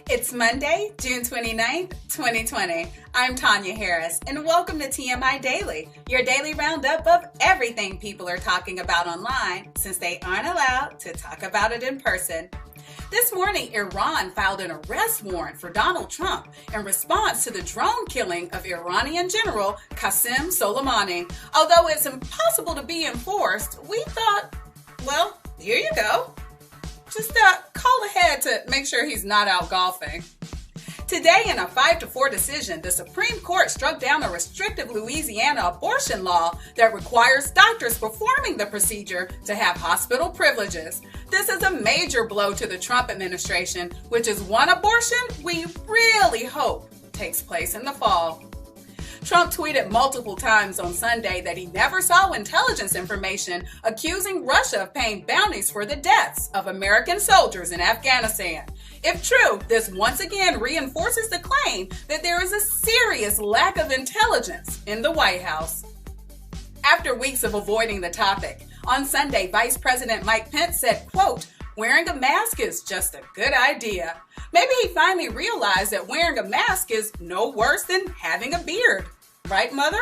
It's Monday, June 29th, 2020. I'm Tanya Harris, and welcome to TMI Daily, your daily roundup of everything people are talking about online since they aren't allowed to talk about it in person. This morning, Iran filed an arrest warrant for Donald Trump in response to the drone killing of Iranian General Qasem Soleimani. Although it's impossible to be enforced, we thought, well, here you go. Just call ahead to make sure he's not out golfing. Today, in a 5-4 decision, the Supreme Court struck down a restrictive Louisiana abortion law that requires doctors performing the procedure to have hospital privileges. This is a major blow to the Trump administration, which is one abortion we really hope takes place in the fall. Trump tweeted multiple times on Sunday that he never saw intelligence information accusing Russia of paying bounties for the deaths of American soldiers in Afghanistan. If true, this once again reinforces the claim that there is a serious lack of intelligence in the White House. After weeks of avoiding the topic, on Sunday, Vice President Mike Pence said, quote, "Wearing a mask is just a good idea." Maybe he finally realized that wearing a mask is no worse than having a beard. Right, Mother?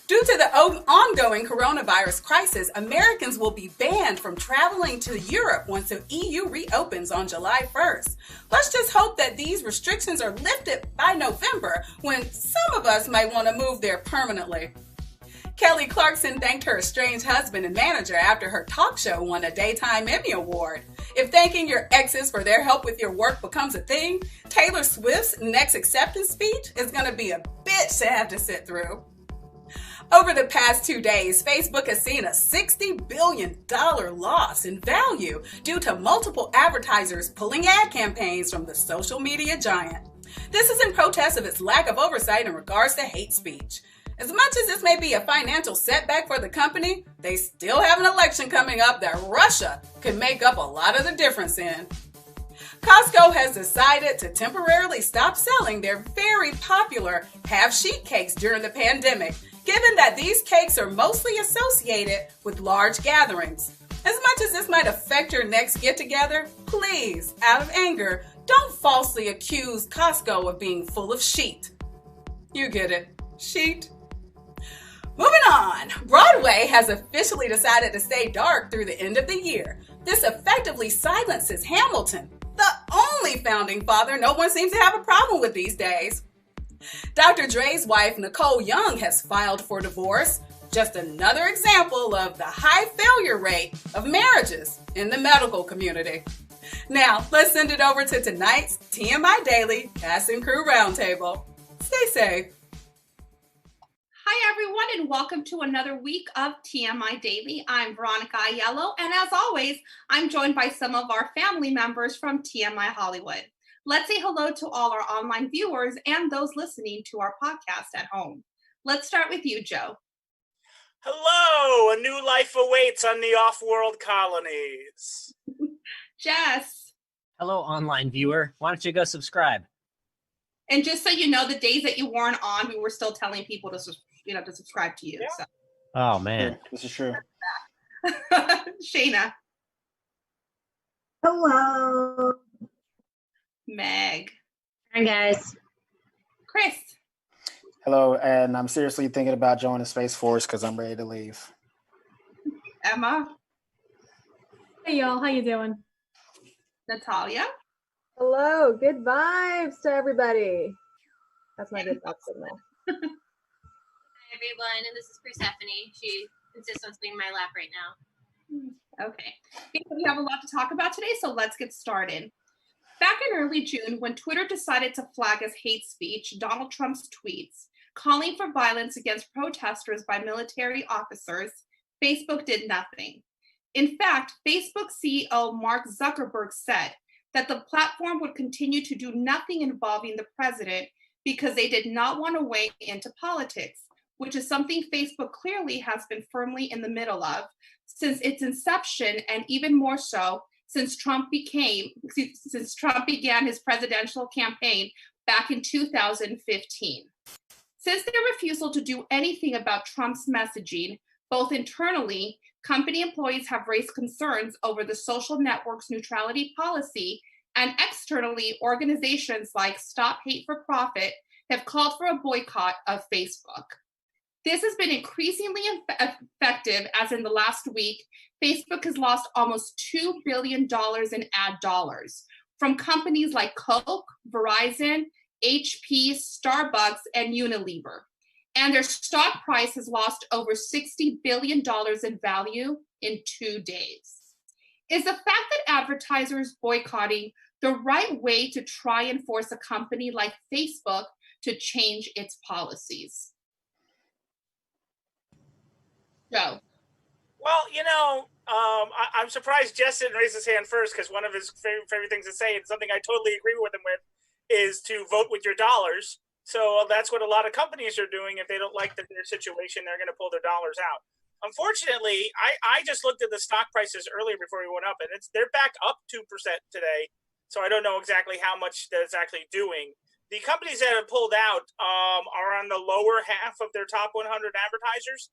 Due to the ongoing coronavirus crisis, Americans will be banned from traveling to Europe once the EU reopens on July 1st. Let's just hope that these restrictions are lifted by November, when some of us might want to move there permanently. Kelly Clarkson thanked her estranged husband and manager after her talk show won a Daytime Emmy Award. If thanking your exes for their help with your work becomes a thing, Taylor Swift's next acceptance speech is going to be a bitch to have to sit through. Over the past 2 days, Facebook has seen a $60 billion loss in value due to multiple advertisers pulling ad campaigns from the social media giant. This is in protest of its lack of oversight in regards to hate speech. As much as this may be a financial setback for the company, they still have an election coming up that Russia could make up a lot of the difference in. Costco has decided to temporarily stop selling their very popular half-sheet cakes during the pandemic, given that these cakes are mostly associated with large gatherings. As much as this might affect your next get-together, please, out of anger, don't falsely accuse Costco of being full of sheet. You get it. Sheet. Moving on, Broadway has officially decided to stay dark through the end of the year. This effectively silences Hamilton, the only founding father no one seems to have a problem with these days. Dr. Dre's wife, Nicole Young, has filed for divorce. Just another example of the high failure rate of marriages in the medical community. Now, let's send it over to tonight's TMI Daily Cast and Crew Roundtable. Stay safe. Hi, everyone, and welcome to another week of TMI Daily. I'm Veronica Aiello, and as always, I'm joined by some of our family members from TMI Hollywood. Let's say hello to all our online viewers and those listening to our podcast at home. Let's start with you, Joe. Hello! A new life awaits on the off-world colonies. Jess. Hello, online viewer. Why don't you go subscribe? And just so you know, the days that you weren't on, we were still telling people to subscribe to you. Yeah. So. Oh, man. This is true. Shayna. Hello. Meg. Hi, guys. Chris. Hello, and I'm seriously thinking about joining the Space Force because I'm ready to leave. Emma. Hey, y'all. How you doing? Natalia. Hello. Good vibes to everybody. That's my good thoughts signal. Hi, everyone, and this is Persephone. She insists on sitting in my lap right now. Okay. We have a lot to talk about today, so let's get started. Back in early June, when Twitter decided to flag as hate speech Donald Trump's tweets calling for violence against protesters by military officers, Facebook did nothing. In fact, Facebook CEO Mark Zuckerberg said that the platform would continue to do nothing involving the president because they did not want to weigh into politics, which is something Facebook clearly has been firmly in the middle of since its inception, and even more so since Trump began his presidential campaign back in 2015. Since their refusal to do anything about Trump's messaging, both internally, company employees have raised concerns over the social network's neutrality policy And externally, organizations like Stop Hate for Profit have called for a boycott of Facebook. This has been increasingly effective, as in the last week, Facebook has lost almost $2 billion in ad dollars from companies like Coke, Verizon, HP, Starbucks, and Unilever. And their stock price has lost over $60 billion in value in 2 days. Is the fact that advertisers boycotting the right way to try and force a company like Facebook to change its policies? Joe. Well, I'm surprised Jess didn't raise his hand first, because one of his favorite things to say, and something I totally agree with him with, is to vote with your dollars. So that's what a lot of companies are doing. If they don't like their situation, they're going to pull their dollars out. Unfortunately, I just looked at the stock prices earlier before we went up, and they're back up 2% today. So I don't know exactly how much that's actually doing. The companies that have pulled out are on the lower half of their top 100 advertisers.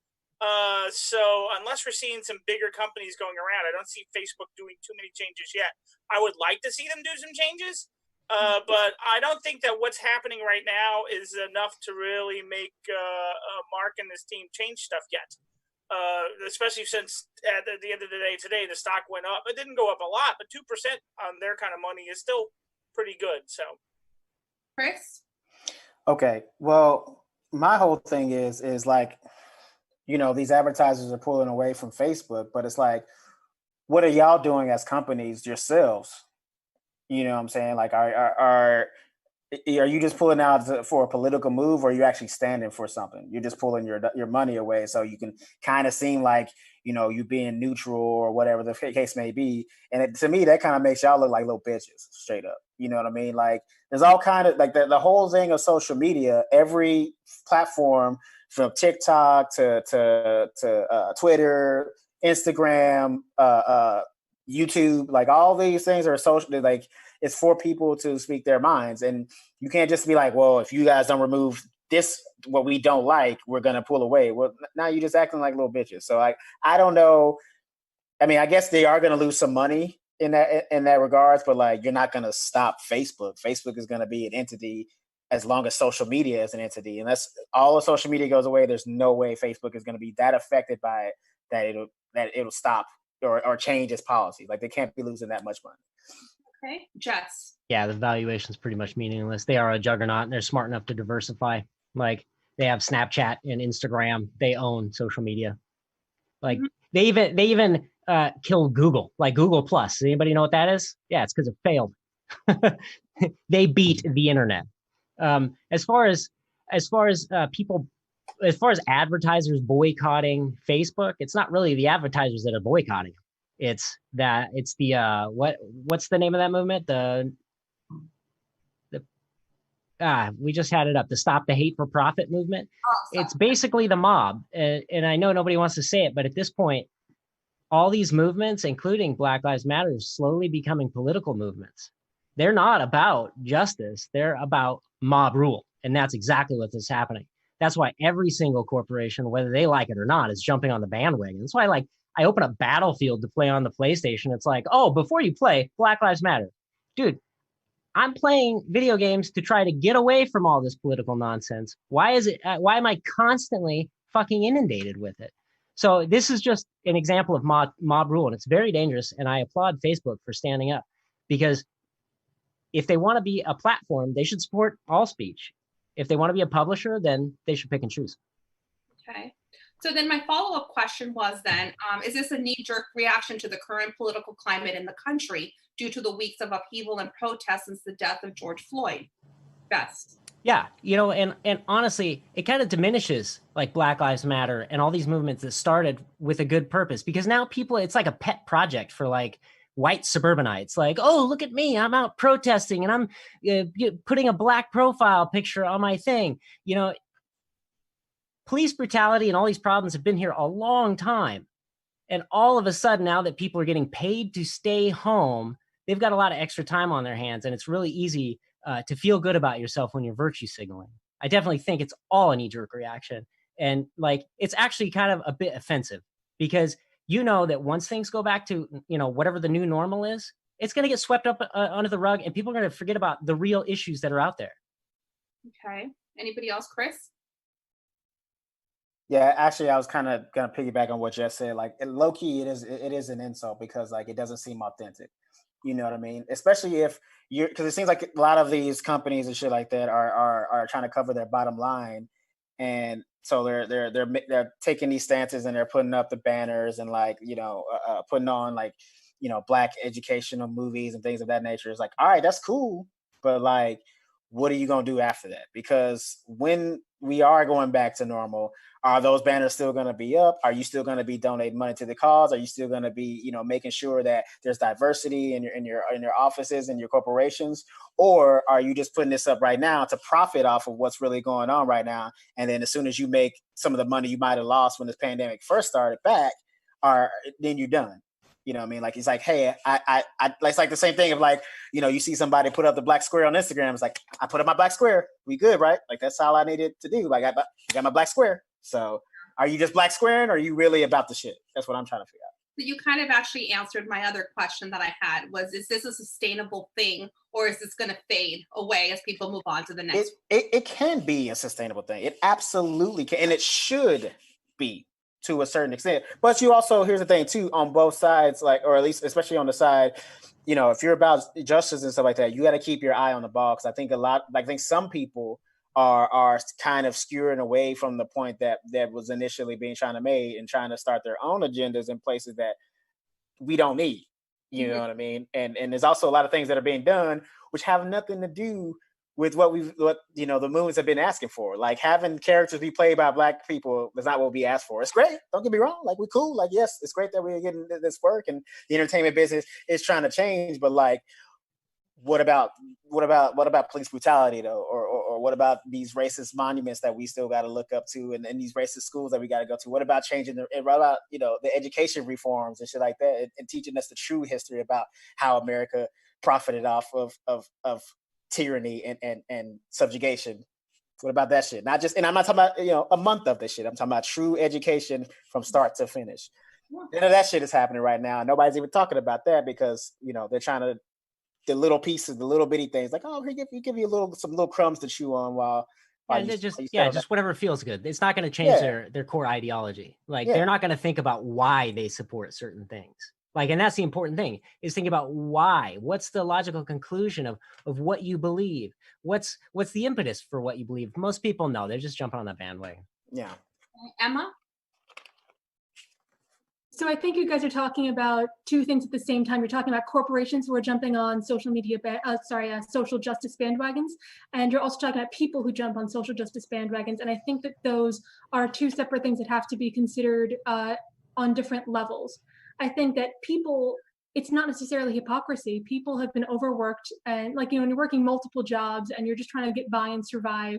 So unless we're seeing some bigger companies going around, I don't see Facebook doing too many changes yet. I would like to see them do some changes, but I don't think that what's happening right now is enough to really make Mark and his team change stuff yet. Especially since at the end of the day today, the stock went up. It didn't go up a lot, but 2% on their kind of money is still pretty good. So, Chris? Okay, well, my whole thing is like, these advertisers are pulling away from Facebook, but it's like, what are y'all doing as companies yourselves? You know what I'm saying? Like, are you just pulling out for a political move, or are you actually standing for something? You're just pulling your money away so you can kind of seem like, you being neutral or whatever the case may be. And to me, that kind of makes y'all look like little bitches, straight up. You know what I mean? Like, there's all kind of, like, the whole thing of social media, every platform from TikTok to Twitter, Instagram, YouTube, like, all these things are social, like, it's for people to speak their minds. And you can't just be like, well, if you guys don't remove this, what we don't like, we're going to pull away. Well, now you're just acting like little bitches. So I don't know. I mean, I guess they are going to lose some money in that regards, but like, you're not going to stop Facebook. Facebook is going to be an entity as long as social media is an entity. Unless all of social media goes away, there's no way Facebook is going to be that affected by it that it'll stop or change its policy. Like, they can't be losing that much money. Okay, Jess. Yeah, the valuation's pretty much meaningless. They are a juggernaut, and they're smart enough to diversify. Like, they have Snapchat and Instagram. They own social media. Like, they even killed Google, like Google Plus. Does anybody know what that is? Yeah, it's because it failed. They beat the internet. As far as advertisers boycotting Facebook, it's not really the advertisers that are boycotting. It's the what's the name of that movement? We just had it up, the Stop the Hate for Profit movement. It's basically the mob. And I know nobody wants to say it, but at this point, all these movements, including Black Lives Matter, are slowly becoming political movements. They're not about justice. They're about mob rule. And that's exactly what is happening. That's why every single corporation, whether they like it or not, is jumping on the bandwagon. That's why, like, I open up Battlefield to play on the PlayStation. It's like, oh, before you play, Black Lives Matter. Dude, I'm playing video games to try to get away from all this political nonsense. Why am I constantly fucking inundated with it? So this is just an example of mob rule, and it's very dangerous. And I applaud Facebook for standing up, because if they want to be a platform, they should support all speech. If they want to be a publisher, then they should pick and choose. Okay. So then my follow-up question was then, is this a knee-jerk reaction to the current political climate in the country due to the weeks of upheaval and protest since the death of George Floyd? Best. Yeah, and honestly, it kind of diminishes like Black Lives Matter and all these movements that started with a good purpose, because now people, it's like a pet project for like white suburbanites. Like, oh, look at me, I'm out protesting and I'm putting a black profile picture on my thing. Police brutality and all these problems have been here a long time. And all of a sudden, now that people are getting paid to stay home, they've got a lot of extra time on their hands. And it's really easy to feel good about yourself when you're virtue signaling. I definitely think it's all a knee-jerk reaction. And like, it's actually kind of a bit offensive, because that once things go back to, whatever the new normal is, it's going to get swept up under the rug, and people are going to forget about the real issues that are out there. Okay. Anybody else, Chris? Yeah, actually, I was kind of gonna piggyback on what Jess said. Like, low key, it is an insult because like it doesn't seem authentic. You know what I mean? Especially if you're, because it seems like a lot of these companies and shit like that are trying to cover their bottom line, and so they're taking these stances and they're putting up the banners and like putting on like black educational movies and things of that nature. It's like, all right, that's cool, but like, what are you gonna do after that? Because when we are going back to normal, are those banners still going to be up? Are you still going to be donating money to the cause? Are you still going to be, making sure that there's diversity in your offices and your corporations? Or are you just putting this up right now to profit off of what's really going on right now? And then as soon as you make some of the money you might have lost when this pandemic first started back, then you're done. You know what I mean? Like, it's like, hey, it's like the same thing of like, you see somebody put up the black square on Instagram. It's like, I put up my black square. We good, right? Like, that's all I needed to do. Like, I got my black square. So are you just black squaring or are you really about the shit? That's what I'm trying to figure out. So you kind of actually answered my other question that I had was, is this a sustainable thing or is this going to fade away as people move on to the next? It can be a sustainable thing. It absolutely can. And it should be to a certain extent. But you also, here's the thing too, on both sides, like, or at least especially on the side, if you're about justice and stuff like that, you got to keep your eye on the ball. Because I think some people are kind of skewing away from the point that was initially being trying to made and trying to start their own agendas in places that we don't need. You know what I mean? And there's also a lot of things that are being done which have nothing to do with what the movements have been asking for. Like, having characters be played by black people is not what we asked for. It's great. Don't get me wrong. Like, we're cool. Like, yes, it's great that we're getting this work and the entertainment business is trying to change. But like, what about police brutality though? Or what about these racist monuments that we still got to look up to and these racist schools that we got to go to? What about changing what about, the education reforms and shit like that and teaching us the true history about how America profited off of tyranny and subjugation? What about that shit? Not just, and I'm not talking about, a month of this shit. I'm talking about true education from start to finish. None of that shit is happening right now. Nobody's even talking about that because, they're trying to, the little pieces, the little bitty things, like, oh, we give you some little crumbs to chew on while just whatever feels good. It's not going to change their core ideology. Like, they're not going to think about why they support certain things. Like, and that's the important thing, is think about why. What's the logical conclusion of what you believe? What's the impetus for what you believe? Most people know. They're just jumping on the bandwagon. Yeah. Emma? So I think you guys are talking about two things at the same time. You're talking about corporations who are jumping on social justice bandwagons, and you're also talking about people who jump on social justice bandwagons. And I think that those are two separate things that have to be considered on different levels. I think that people, it's not necessarily hypocrisy. People have been overworked, and when you're working multiple jobs and you're just trying to get by and survive,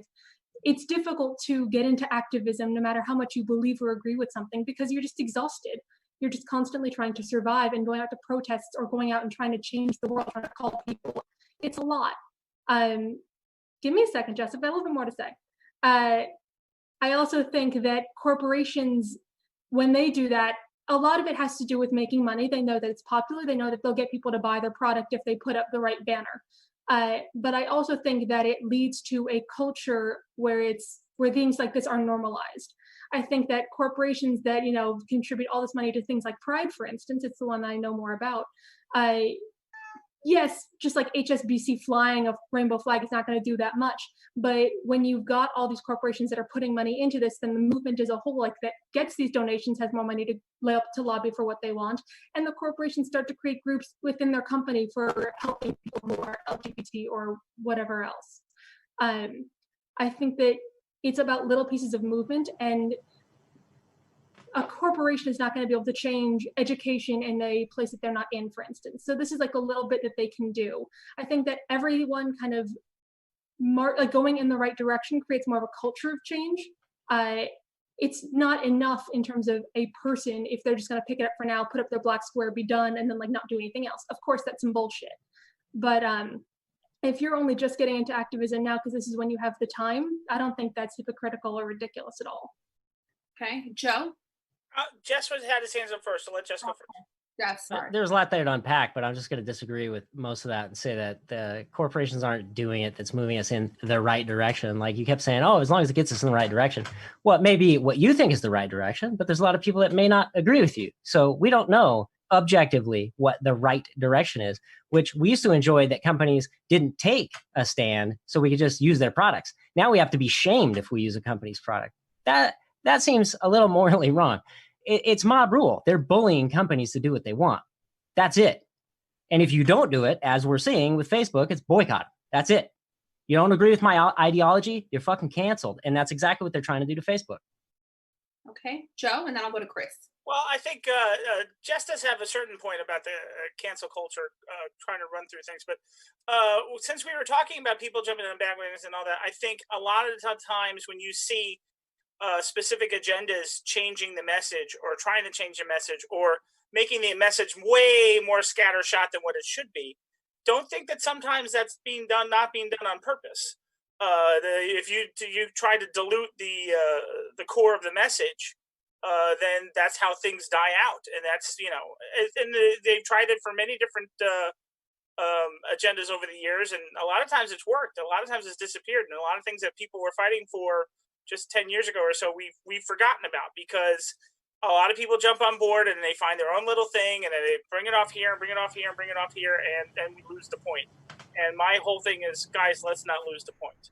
it's difficult to get into activism no matter how much you believe or agree with something, because you're just exhausted. You're just constantly trying to survive and going out to protests or going out and trying to change the world, trying to call people. It's a lot. Give me a second, Jess. I've got a little bit more to say. I also think that corporations, when they do that, a lot of it has to do with making money. They know that it's popular. They know that they'll get people to buy their product if they put up the right banner. But I also think that it leads to a culture where things like this are normalized. I think that corporations that, contribute all this money to things like Pride, for instance, it's the one that I know more about. Yes, just like HSBC flying a rainbow flag is not going to do that much. But when you've got all these corporations that are putting money into this, then the movement as a whole, that gets these donations, has more money to lobby for what they want. And the corporations start to create groups within their company for helping people who are LGBT or whatever else. I think that it's about little pieces of movement, and a corporation is not going to be able to change education in a place that they're not in, for instance. So this is a little bit that they can do. I think that everyone kind of going in the right direction creates more of a culture of change. It's not enough in terms of a person if they're just going to pick it up for now, put up their black square, be done, and then not do anything else. Of course, that's some bullshit. But if you're only just getting into activism now because this is when you have the time, I don't think that's hypocritical or ridiculous at all. Okay, Joe? Jess had his hands up first, so let Jess go first. Yes, sorry. There's a lot there to unpack, but I'm just going to disagree with most of that and say that the corporations aren't doing it that's moving us in the right direction. Like you kept saying, oh, as long as it gets us in the right direction. Well, it may be what you think is the right direction, but there's a lot of people that may not agree with you. So we don't know objectively what the right direction is, which we used to enjoy that companies didn't take a stand so we could just use their products. Now we have to be shamed if we use a company's product. That seems a little morally wrong. It's mob rule. They're bullying companies to do what they want. That's it. And if you don't do it, as we're seeing with Facebook, it's boycott. That's it. You don't agree with my ideology, you're fucking canceled. And that's exactly what they're trying to do to Facebook. Okay, Joe, and then I'll go to Chris. Well, I think Jess does have a certain point about the cancel culture, trying to run through things. But since we were talking about people jumping on bandwagons and all that, I think a lot of the times when you see specific agendas changing the message or trying to change the message or making the message way more scattershot than what it should be, don't think that sometimes that's not being done on purpose. If you try to dilute the core of the message, then that's how things die out. And that's, and they've tried it for many different agendas over the years. And a lot of times it's worked. A lot of times it's disappeared. And a lot of things that people were fighting for just 10 years ago or so, we've forgotten about, because a lot of people jump on board and they find their own little thing and then they bring it off here and bring it off here and bring it off here, and then we lose the point. And my whole thing is, guys, let's not lose the point.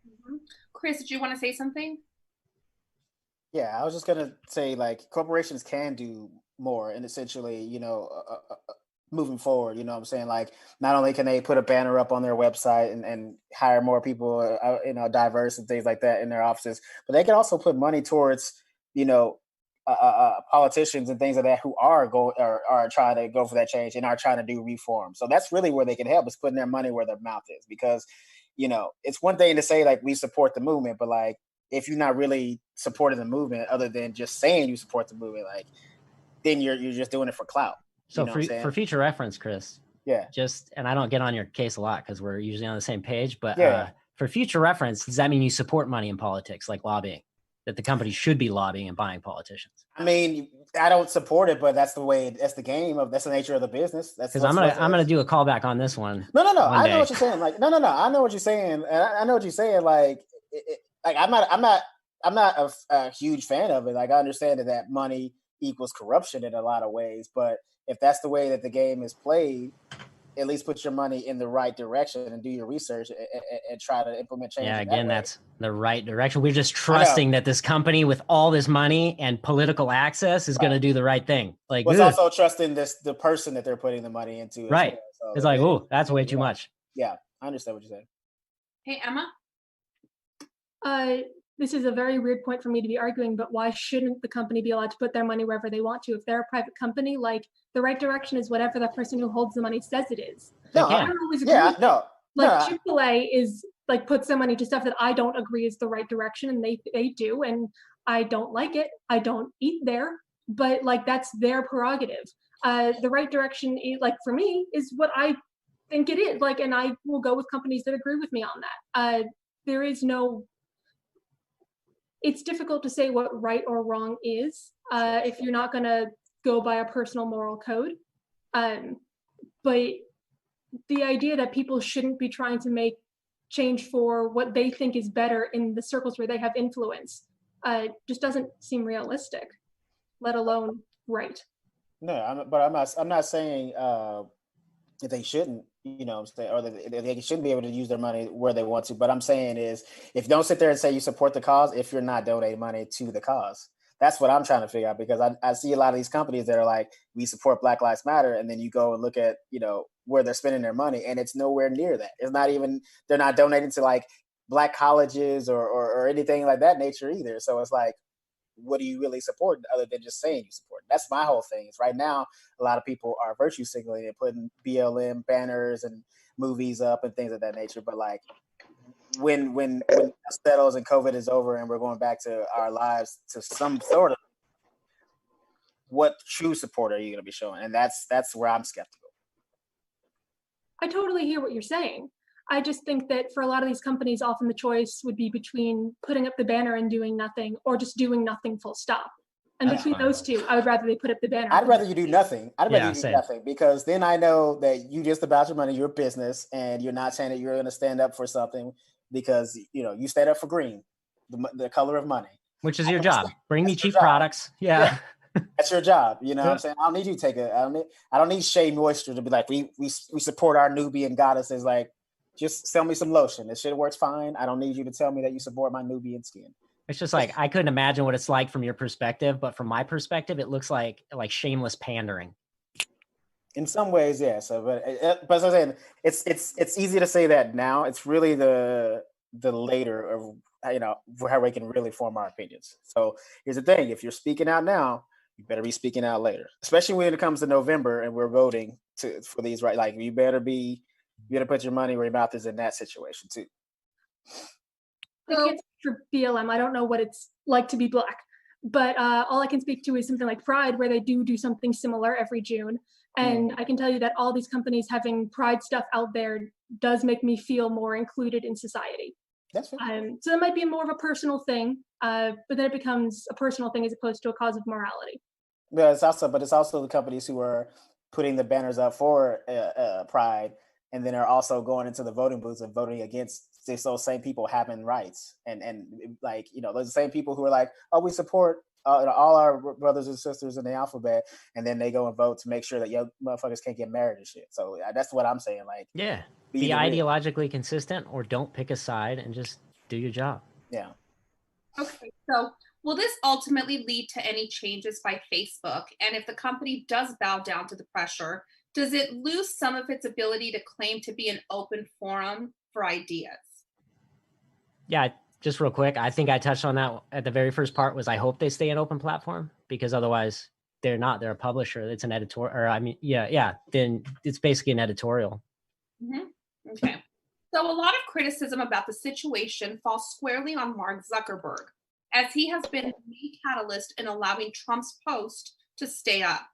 Mm-hmm. Chris, did you want to say something? Yeah, I was just gonna say, like, corporations can do more, and essentially, moving forward, you know what I'm saying? Like, not only can they put a banner up on their website and hire more people, diverse and things like that in their offices, but they can also put money towards, politicians and things like that who are trying to go for that change and are trying to do reform. So that's really where they can help, is putting their money where their mouth is, because, it's one thing to say, like, we support the movement, but, like, if you're not really supporting the movement other than just saying you support the movement, like, then you're just doing it for clout. So for future reference, Chris, and I don't get on your case a lot because we're usually on the same page, but for future reference, does that mean you support money in politics, like lobbying, that the company should be lobbying and buying politicians? I mean, I don't support it, but that's the game that's the nature of the business. That's because I'm gonna do a callback on this one. No. I know what you're saying. Like, no. I know what you're saying. And I know what you're saying. Like, I'm not a huge fan of it. Like, I understand that money equals corruption in a lot of ways, but if that's the way that the game is played, at least put your money in the right direction and do your research and try to implement change. Yeah, again, that's the right direction. We're just trusting that this company with all this money and political access is going to do the right thing. Like, it's also trusting the person that they're putting the money into. Right. Well. So it's like, oh, that's way too much. Yeah, I understand what you're saying. Hey, Emma. This is a very weird point for me to be arguing, but why shouldn't the company be allowed to put their money wherever they want to? If they're a private company, like, the right direction is whatever the person who holds the money says it is. No, I don't always agree. Like, Chick-fil-A is, like, puts their money to stuff that I don't agree is the right direction, and they do, and I don't like it. I don't eat there, but, like, that's their prerogative. The right direction, like, for me, is what I think it is. Like, and I will go with companies that agree with me on that. There is no... It's difficult to say what right or wrong is if you're not going to go by a personal moral code. But the idea that people shouldn't be trying to make change for what they think is better in the circles where they have influence just doesn't seem realistic, let alone right. No, I'm not saying that they shouldn't, or that they shouldn't be able to use their money where they want to. But I'm saying is, if you don't sit there and say you support the cause, if you're not donating money to the cause, that's what I'm trying to figure out, because I see a lot of these companies that are like, we support Black Lives Matter. And then you go and look at, where they're spending their money, and it's nowhere near that. It's not even, they're not donating to like Black colleges or anything like that nature either. So it's like, what do you really support other than just saying you support? That's my whole thing. Is right now, a lot of people are virtue signaling and putting BLM banners and movies up and things of that nature. But like, when it settles and COVID is over and we're going back to our lives to some sort of, what true support are you going to be showing? And that's where I'm skeptical. I totally hear what you're saying. I just think that for a lot of these companies, often the choice would be between putting up the banner and doing nothing, or just doing nothing full stop. And That's between fine. those two, I would rather they put up the banner. I'd rather you do nothing. I'd rather Yeah, you do same. nothing, because then I know that you just about your money, your business, and you're not saying that you're going to stand up for something because you stand up for green, the color of money. Which is your job. Bring me That's your cheap job. products. Yeah. That's your job. You know what Yeah. I'm saying? I don't need you to take it. I don't need Shea Moisture to be like, we support our Nubian goddesses. Like, just sell me some lotion. This shit works fine. I don't need you to tell me that you support my Nubian skin. It's just like, I couldn't imagine what it's like from your perspective, but from my perspective, it looks like shameless pandering. In some ways, yeah. So, but as I'm saying, it's easy to say that now. It's really the later of how we can really form our opinions. So here's the thing: if you're speaking out now, you better be speaking out later, especially when it comes to November and we're voting for these, right? Like, you better put your money where your mouth is in that situation too. I can't speak for BLM. I don't know what it's like to be Black, but all I can speak to is something like Pride, where they do something similar every June. And I can tell you that all these companies having Pride stuff out there does make me feel more included in society. That's fair. So that might be more of a personal thing, but then it becomes a personal thing as opposed to a cause of morality. Yeah, it's also the companies who are putting the banners up for Pride, and then are also going into the voting booths and voting against those same people having rights, and like, those same people who are like, oh, we support all our brothers and sisters in the alphabet, and then they go and vote to make sure that young motherfuckers can't get married and shit. So that's what I'm saying. Like, yeah, be ideologically consistent, or don't pick a side and just do your job. Yeah. Okay, so will this ultimately lead to any changes by Facebook? And if the company does bow down to the pressure, does it lose some of its ability to claim to be an open forum for ideas? Yeah, just real quick, I think I touched on that at the very first part. Was I hope they stay an open platform, because otherwise they're not. They're a publisher. It's an editor, or then it's basically an editorial. Mm-hmm. Okay. So a lot of criticism about the situation falls squarely on Mark Zuckerberg, as he has been the main catalyst in allowing Trump's post to stay up.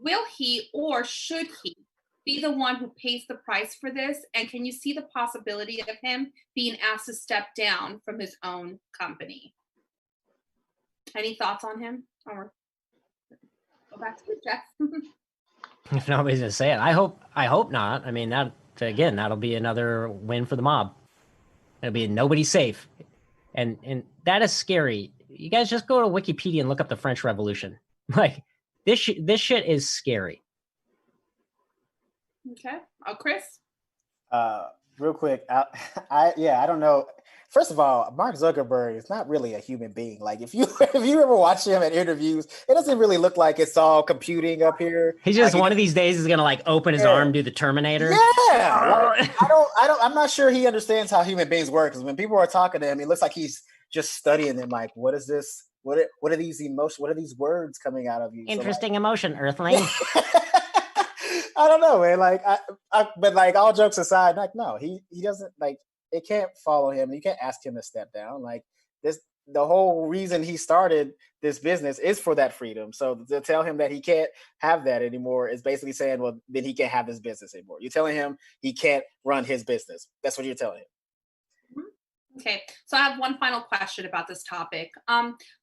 Will he, or should he, be the one who pays the price for this? And can you see the possibility of him being asked to step down from his own company? Any thoughts on him? Or go back to the Jeff. If nobody's gonna say it, I hope not. I mean, that'll be another win for the mob. It'll be nobody safe, and that is scary. You guys just go to Wikipedia and look up the French Revolution. Like, this shit is scary. Okay. Oh, Chris? Real quick, I don't know. First of all, Mark Zuckerberg is not really a human being. Like, if you ever watch him at interviews, it doesn't really look like it's all computing up here. He's just one of these days is gonna like open his arm, do the Terminator. Yeah, I'm not sure he understands how human beings work. Because when people are talking to him, it looks like he's just studying them. Like, what is this? What are these emotions? What are these words coming out of you? Interesting emotion, Earthling. I don't know, man. Like, but like, all jokes aside, like, no, he doesn't, like, it can't follow him. You can't ask him to step down. Like, the whole reason he started this business is for that freedom. So to tell him that he can't have that anymore is basically saying, well, then he can't have this business anymore. You're telling him he can't run his business. That's what you're telling him. Okay, so I have one final question about this topic.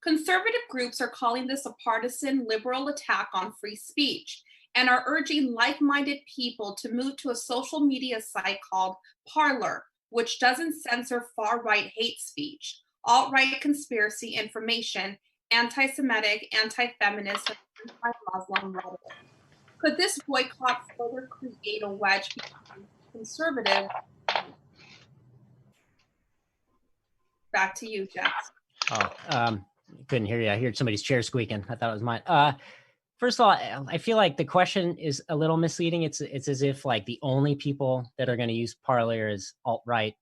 Conservative groups are calling this a partisan liberal attack on free speech, and are urging like-minded people to move to a social media site called Parler, which doesn't censor far-right hate speech, alt-right conspiracy information, anti-Semitic, anti-feminist, and anti-Muslim rhetoric. Could this boycott further create a wedge between conservative? Back to you, Jeff. Oh, couldn't hear you. I heard somebody's chair squeaking. I thought it was mine. First of all, I feel like the question is a little misleading. It's as if like the only people that are going to use Parler is alt-right,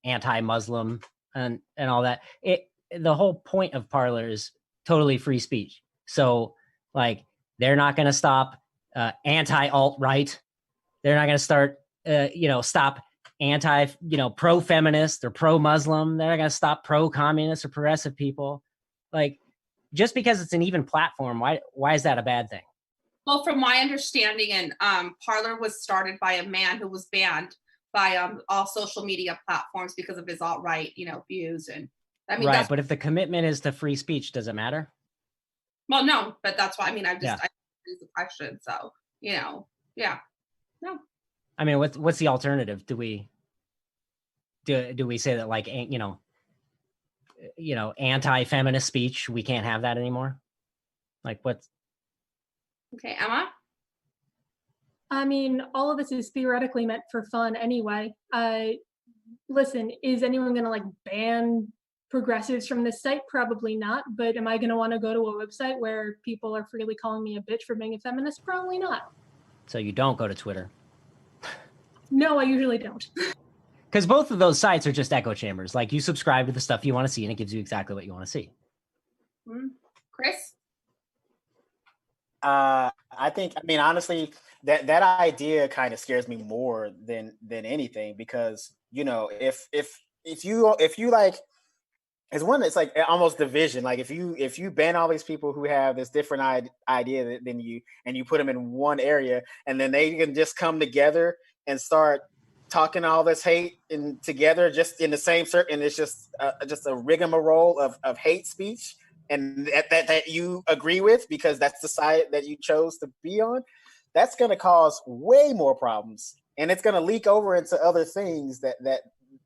anti-Muslim and all that. The whole point of Parler is totally free speech. So like, they're not going to stop anti-alt-right. They're not going to start, stop anti, pro-feminist or pro-Muslim. They're not going to stop pro-communist or progressive people. Like, just because it's an even platform, why is that a bad thing? Well, from my understanding, and Parler was started by a man who was banned by all social media platforms because of his alt-right, views and I mean, right. But if the commitment is to free speech, does it matter? Well, no, but that's why, I mean, I Yeah. raised the question. So, yeah. No. I mean, what's the alternative? Do we say that, like, anti-feminist speech, we can't have that anymore? Like, what's... Okay, Emma? I mean, all of this is theoretically meant for fun anyway. Listen, is anyone going to like ban progressives from this site? Probably not. But am I going to want to go to a website where people are freely calling me a bitch for being a feminist? Probably not. So you don't go to Twitter? No, I usually don't. Because both of those sites are just echo chambers. Like, you subscribe to the stuff you want to see, and it gives you exactly what you want to see. Chris? I mean, honestly, that idea kind of scares me more than anything, because, if you like, it's like almost division. Like, if you ban all these people who have this different idea than you, and you put them in one area, and then they can just come together and start talking all this hate and together just in the same circle, and it's just a rigmarole of hate speech, and that you agree with because that's the side that you chose to be on, that's going to cause way more problems, and it's going to leak over into other things that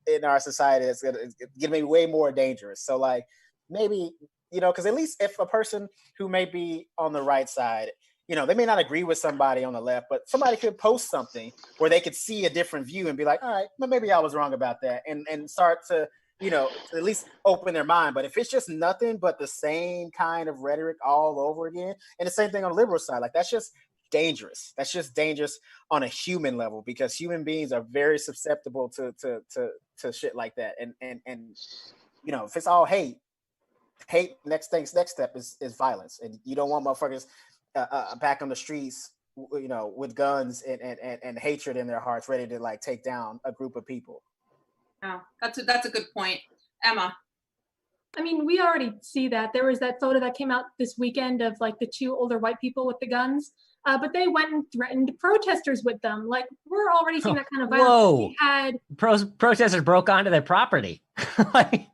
in our society it's going to be way more dangerous. So, like, maybe, because at least if a person who may be on the right side, they may not agree with somebody on the left, but somebody could post something where they could see a different view and be like, all right, well, maybe I was wrong about that, and start to, at least open their mind. But if it's just nothing but the same kind of rhetoric all over again, and the same thing on the liberal side, like, that's just dangerous. That's just dangerous on a human level, because human beings are very susceptible to shit like that. And if it's all hate, next step is violence, and you don't want motherfuckers back on the streets, with guns and hatred in their hearts, ready to like take down a group of people. Oh, that's a good point. Emma? I mean, we already see that. There was that photo that came out this weekend of like the two older white people with the guns, but they went and threatened protesters with them. Like, we're already seeing that kind of violence. Whoa! Protesters broke onto their property. Like,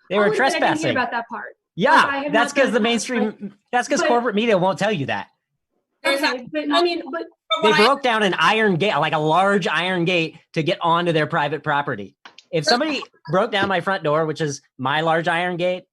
they were trespassing. I didn't hear about that part. Yeah, that's because the mainstream. That's because corporate media won't tell you that. Okay, but they broke down an iron gate, like a large iron gate, to get onto their private property. If somebody broke down my front door, which is my large iron gate,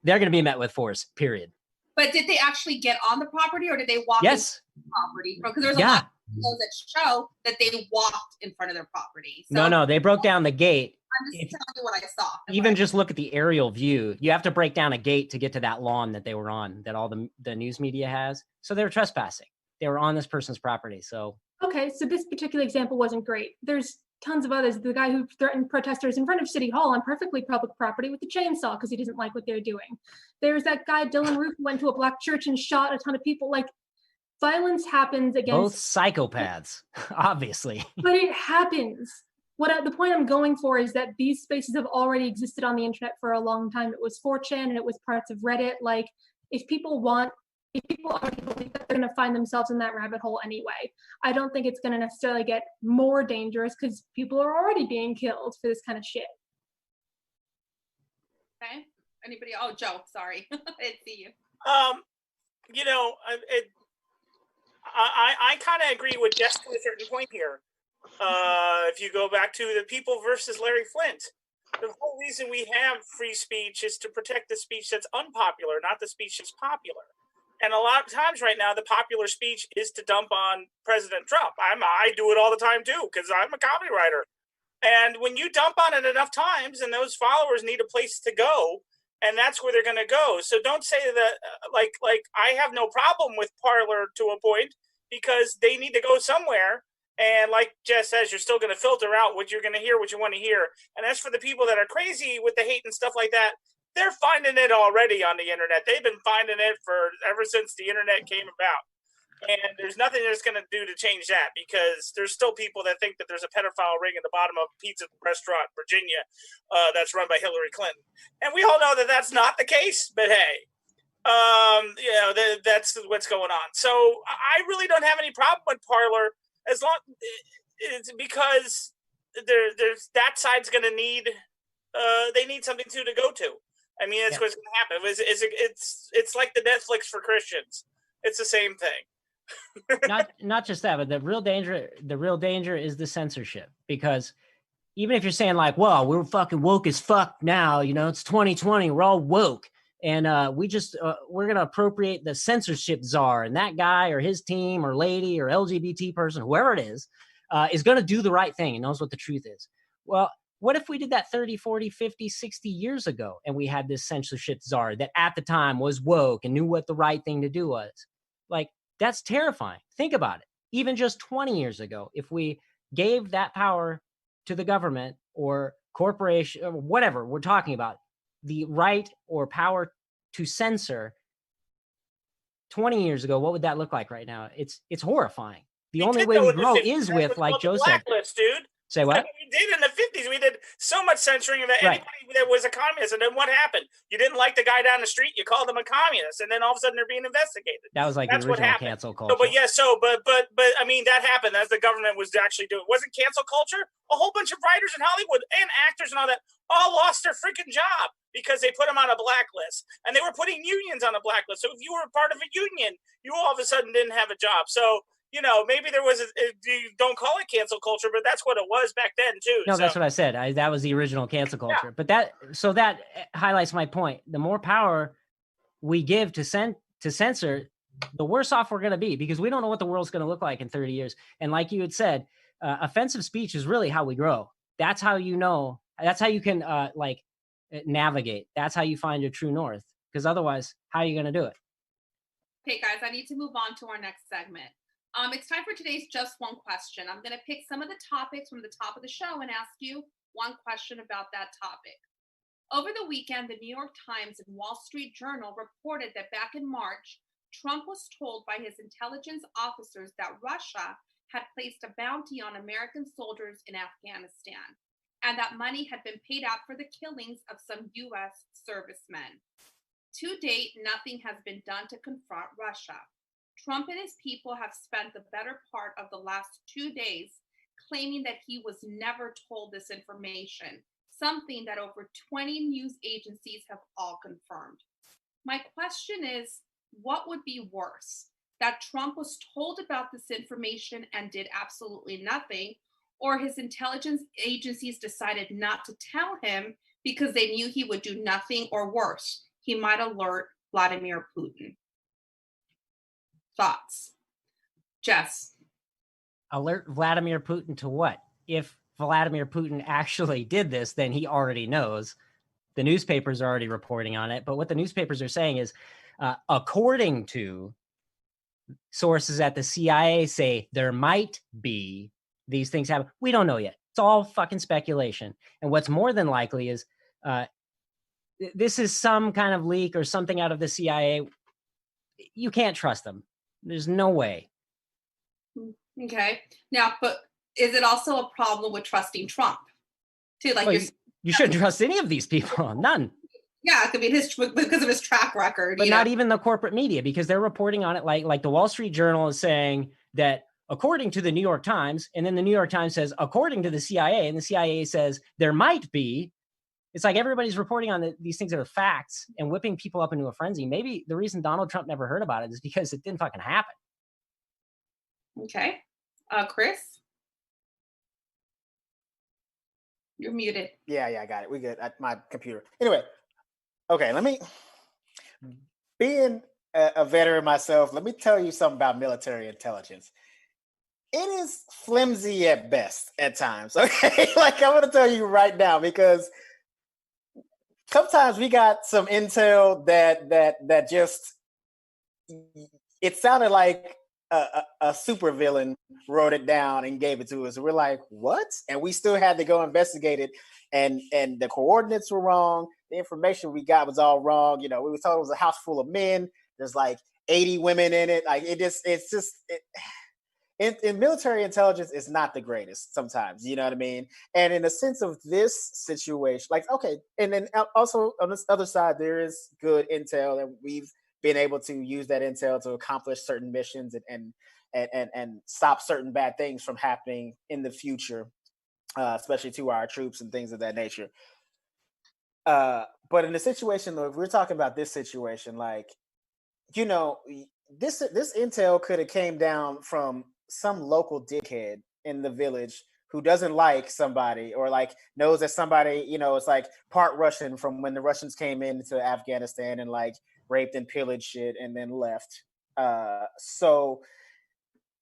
they're going to be met with force, period. But did they actually get on the property, or did they walk into the property? Because there's a lot of videos that show that they walked in front of their property. So no, they broke down the gate. I'm just telling you what I saw. Even just look at the aerial view. You have to break down a gate to get to that lawn that they were on, that all the news media has. So they were trespassing. They were on this person's property. So okay, so this particular example wasn't great. There's tons of others. The guy who threatened protesters in front of City Hall on perfectly public property with a chainsaw because he doesn't like what they're doing. There's that guy, Dylan Roof, who went to a black church and shot a ton of people. Like, violence happens against both psychopaths, obviously. But it happens. The point I'm going for is that these spaces have already existed on the internet for a long time. It was 4chan and it was parts of Reddit. Like, if people already believe that, they're going to find themselves in that rabbit hole anyway. I don't think it's going to necessarily get more dangerous because people are already being killed for this kind of shit. Okay. Anybody? Oh, Joe, sorry. I didn't see you. I kind of agree with Jess to a certain point here. If you go back to the people versus Larry Flint, the whole reason we have free speech is to protect the speech that's unpopular, not the speech that's popular. And a lot of times right now, the popular speech is to dump on President Trump. I do it all the time too, because I'm a comedy writer. And when you dump on it enough times, and those followers need a place to go, and that's where they're going to go. So don't say that, like I have no problem with Parler to a point, because they need to go somewhere. And like Jess says, you're still going to filter out what you're going to hear, what you want to hear. And as for the people that are crazy with the hate and stuff like that, they're finding it already on the internet. They've been finding it ever since the internet came about. And there's nothing that's going to do to change that, because there's still people that think that there's a pedophile ring in the bottom of a pizza restaurant in Virginia that's run by Hillary Clinton. And we all know that that's not the case, but hey, that's what's going on. So I really don't have any problem with Parler, as long it's because there's that side's going to need they need something to go to. I mean, it's what's going to happen. It's like the Netflix for Christians. It's the same thing. not just that, but the real danger is the censorship, because even if you're saying like, well, we're fucking woke as fuck now, it's 2020, we're all woke. And we're going to appropriate the censorship czar, and that guy or his team or lady or LGBT person, whoever it is going to do the right thing and knows what the truth is. Well, what if we did that 30, 40, 50, 60 years ago, and we had this censorship czar that at the time was woke and knew what the right thing to do was? Like, that's terrifying. Think about it. Even just 20 years ago, if we gave that power to the government or corporation or whatever we're talking about, the right or power to censor 20 years ago, what would that look like right now? It's horrifying. The only way we grow is with, like Joe said, blacklist, dude. Say what? We did in the 50s. We did so much censoring that anybody that was a communist. And then what happened? You didn't like the guy down the street, you called him a communist, and then all of a sudden they're being investigated. That was like That's the original cancel culture. But I mean, that happened as the government was actually doing. Wasn't cancel culture? A whole bunch of writers in Hollywood and actors and all that all lost their freaking job because they put them on a blacklist, and they were putting unions on a blacklist. So if you were part of a union, you all of a sudden didn't have a job. So maybe there was you don't call it cancel culture, but that's what it was back then too. No, that's what I said. That was the original cancel culture. Yeah. But that highlights my point. The more power we give to censor, the worse off we're going to be, because we don't know what the world's going to look like in 30 years. And like you had said, offensive speech is really how we grow. That's how that's how you can navigate. That's how you find your true north, because otherwise, how are you going to do it? Okay, guys, I need to move on to our next segment. It's time for today's Just One Question. I'm going to pick some of the topics from the top of the show and ask you one question about that topic. Over the weekend, the New York Times and Wall Street Journal reported that back in March, Trump was told by his intelligence officers that Russia had placed a bounty on American soldiers in Afghanistan, and that money had been paid out for the killings of some U.S. servicemen. To date, nothing has been done to confront Russia. Trump and his people have spent the better part of the last 2 days claiming that he was never told this information, something that over 20 news agencies have all confirmed. My question is, what would be worse? That Trump was told about this information and did absolutely nothing, or his intelligence agencies decided not to tell him because they knew he would do nothing, or worse, he might alert Vladimir Putin? Thoughts? Jess? Alert Vladimir Putin to what? If Vladimir Putin actually did this, then he already knows. The newspapers are already reporting on it. But what the newspapers are saying is, according to sources at the CIA, say there might be these things happen. We don't know yet. It's all fucking speculation. And what's more than likely is this is some kind of leak or something out of the CIA. You can't trust them. There's no way. Okay. Now, but is it also a problem with trusting Trump? Too, like you shouldn't trust any of these people. None. Yeah, it could be because of his track record. But not even the corporate media, because they're reporting on it like the Wall Street Journal is saying that according to the New York Times, and then the New York Times says according to the CIA, and the CIA says there might be. It's like everybody's reporting on these things that are facts and whipping people up into a frenzy. Maybe the reason Donald Trump never heard about it is because it didn't fucking happen. Okay. Chris? You're muted. Yeah, I got it. We good at my computer. Anyway, okay, being a veteran myself, let me tell you something about military intelligence. It is flimsy at best at times, okay? Like, I'm going to tell you right now, because sometimes we got some intel that just, it sounded like a supervillain wrote it down and gave it to us. We're like, what? And we still had to go investigate it. And the coordinates were wrong. The information we got was all wrong. We were told it was a house full of men. There's like 80 women in it. Like in military intelligence, it's not the greatest sometimes, you know what I mean? And in the sense of this situation, like, okay, and then also on this other side, there is good intel, and we've been able to use that intel to accomplish certain missions and stop certain bad things from happening in the future, especially to our troops and things of that nature. but in the situation, though, if we're talking about this situation, like, you know, this intel could have came down from some local dickhead in the village who doesn't like somebody, or like knows that somebody, you know, it's like part Russian from when the Russians came into Afghanistan and like raped and pillaged shit and then left. So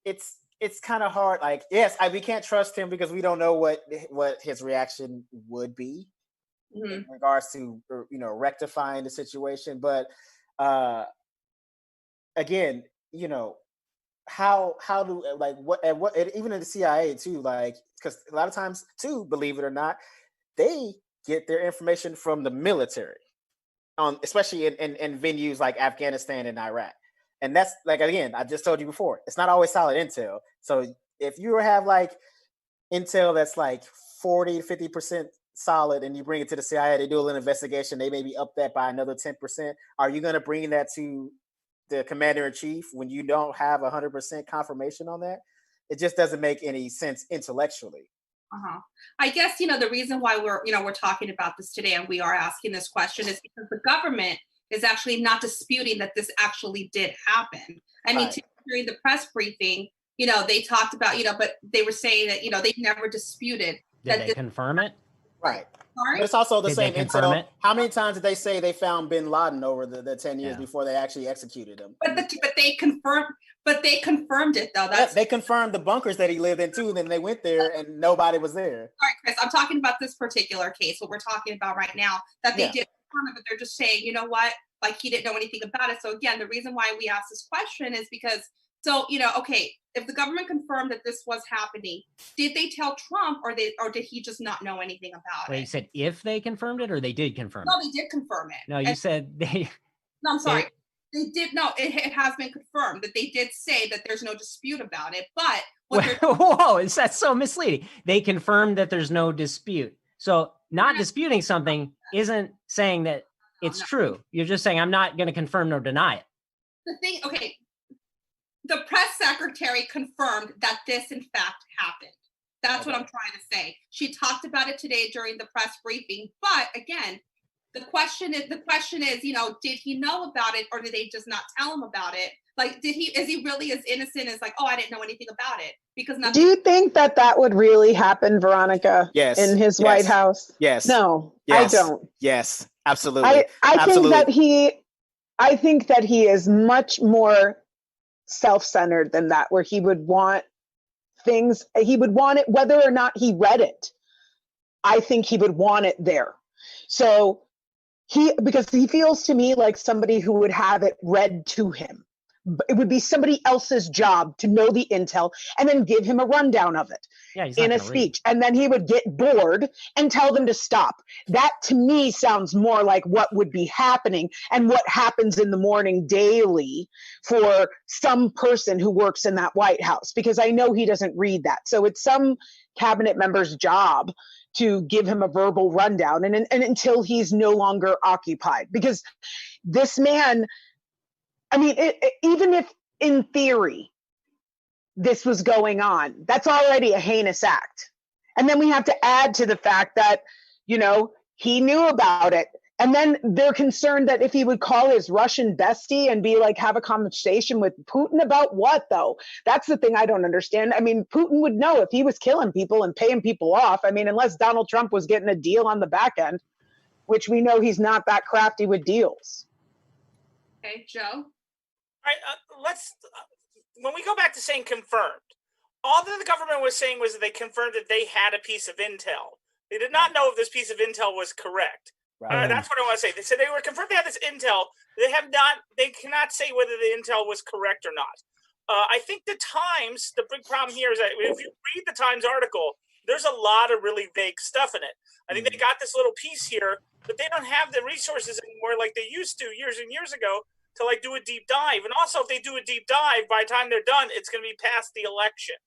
it's kind of hard. Like, yes, we can't trust him because we don't know what his reaction would be in regards to, you know, rectifying the situation. But again, you know, how do, like, what even in the CIA too, like, because a lot of times too, believe it or not, they get their information from the military, especially in venues like Afghanistan and Iraq. And that's, like, again, I just told you before, it's not always solid intel. So if you have like intel that's like 40 to 50% solid and you bring it to the CIA, they do a little investigation, they maybe up that by another 10%. Are you going to bring that to the commander in chief when you don't have 100% confirmation on that? It just doesn't make any sense intellectually. I guess, you know, the reason why we're talking about this today and we are asking this question is because the government is actually not disputing that this actually did happen. I mean, during the press briefing, you know, they talked about, you know, but they were saying that, you know, they never disputed. Did they confirm it? Right. Sorry? But it's also the Did same they confirm intel. it? How many times did they say they found bin Laden over the 10 years before they actually executed him? But they confirmed it though. They confirmed the bunkers that he lived in too. Then they went there and nobody was there. All right, Chris, I'm talking about this particular case, what we're talking about right now, that they did confirm it, but they're just saying, you know what, like, he didn't know anything about it. So again, the reason why we asked this question is because, so, you know, okay, if the government confirmed that this was happening, did they tell Trump, or did he just not know anything about it? You said if they confirmed it, or they did confirm No, it? they did confirm it. No, you said they. No, I'm sorry. They did. No, it has been confirmed that they did say that there's no dispute about it. But whoa, that's so misleading. They confirmed that there's no dispute. So not disputing something isn't saying that it's true. You're just saying I'm not going to confirm nor deny it. The thing, okay, the press secretary confirmed that this in fact happened. That's what I'm trying to say. She talked about it today during the press briefing. But again, the question is, you know, did he know about it, or did they just not tell him about it? Like, is he really as innocent as like, oh, I didn't know anything about it? Because nothing. Do you think that would really happen, Veronica? Yes. In his White House? Yes. No, yes. I don't. Yes, absolutely. I think that he is much more self-centered than that, where he would want things, he would want it whether or not he read it. I think he would want it there. So because he feels to me like somebody who would have it read to him. It would be somebody else's job to know the intel and then give him a rundown of it in a speech. And then he would get bored and tell them to stop. That to me sounds more like what would be happening and what happens in the morning daily for some person who works in that White House, because I know he doesn't read that. So it's some cabinet member's job to give him a verbal rundown and until he's no longer occupied. Because this man, I mean, even if in theory this was going on, that's already a heinous act. And then we have to add to the fact that, you know, he knew about it. And then they're concerned that if he would call his Russian bestie and be like, have a conversation with Putin about what, though? That's the thing I don't understand. I mean, Putin would know if he was killing people and paying people off. I mean, unless Donald Trump was getting a deal on the back end, which we know he's not that crafty with deals. Okay, Joe? All right, when we go back to saying confirmed, all that the government was saying was that they confirmed that they had a piece of intel. They did not know if this piece of intel was correct. Right. That's what I want to say. They said they were confirmed they had this intel. They cannot say whether the intel was correct or not. I think the Times, the big problem here is that if you read the Times article, there's a lot of really vague stuff in it. I think they got this little piece here, but they don't have the resources anymore like they used to years and years ago to like do a deep dive. And also, if they do a deep dive, by the time they're done, it's going to be past the election.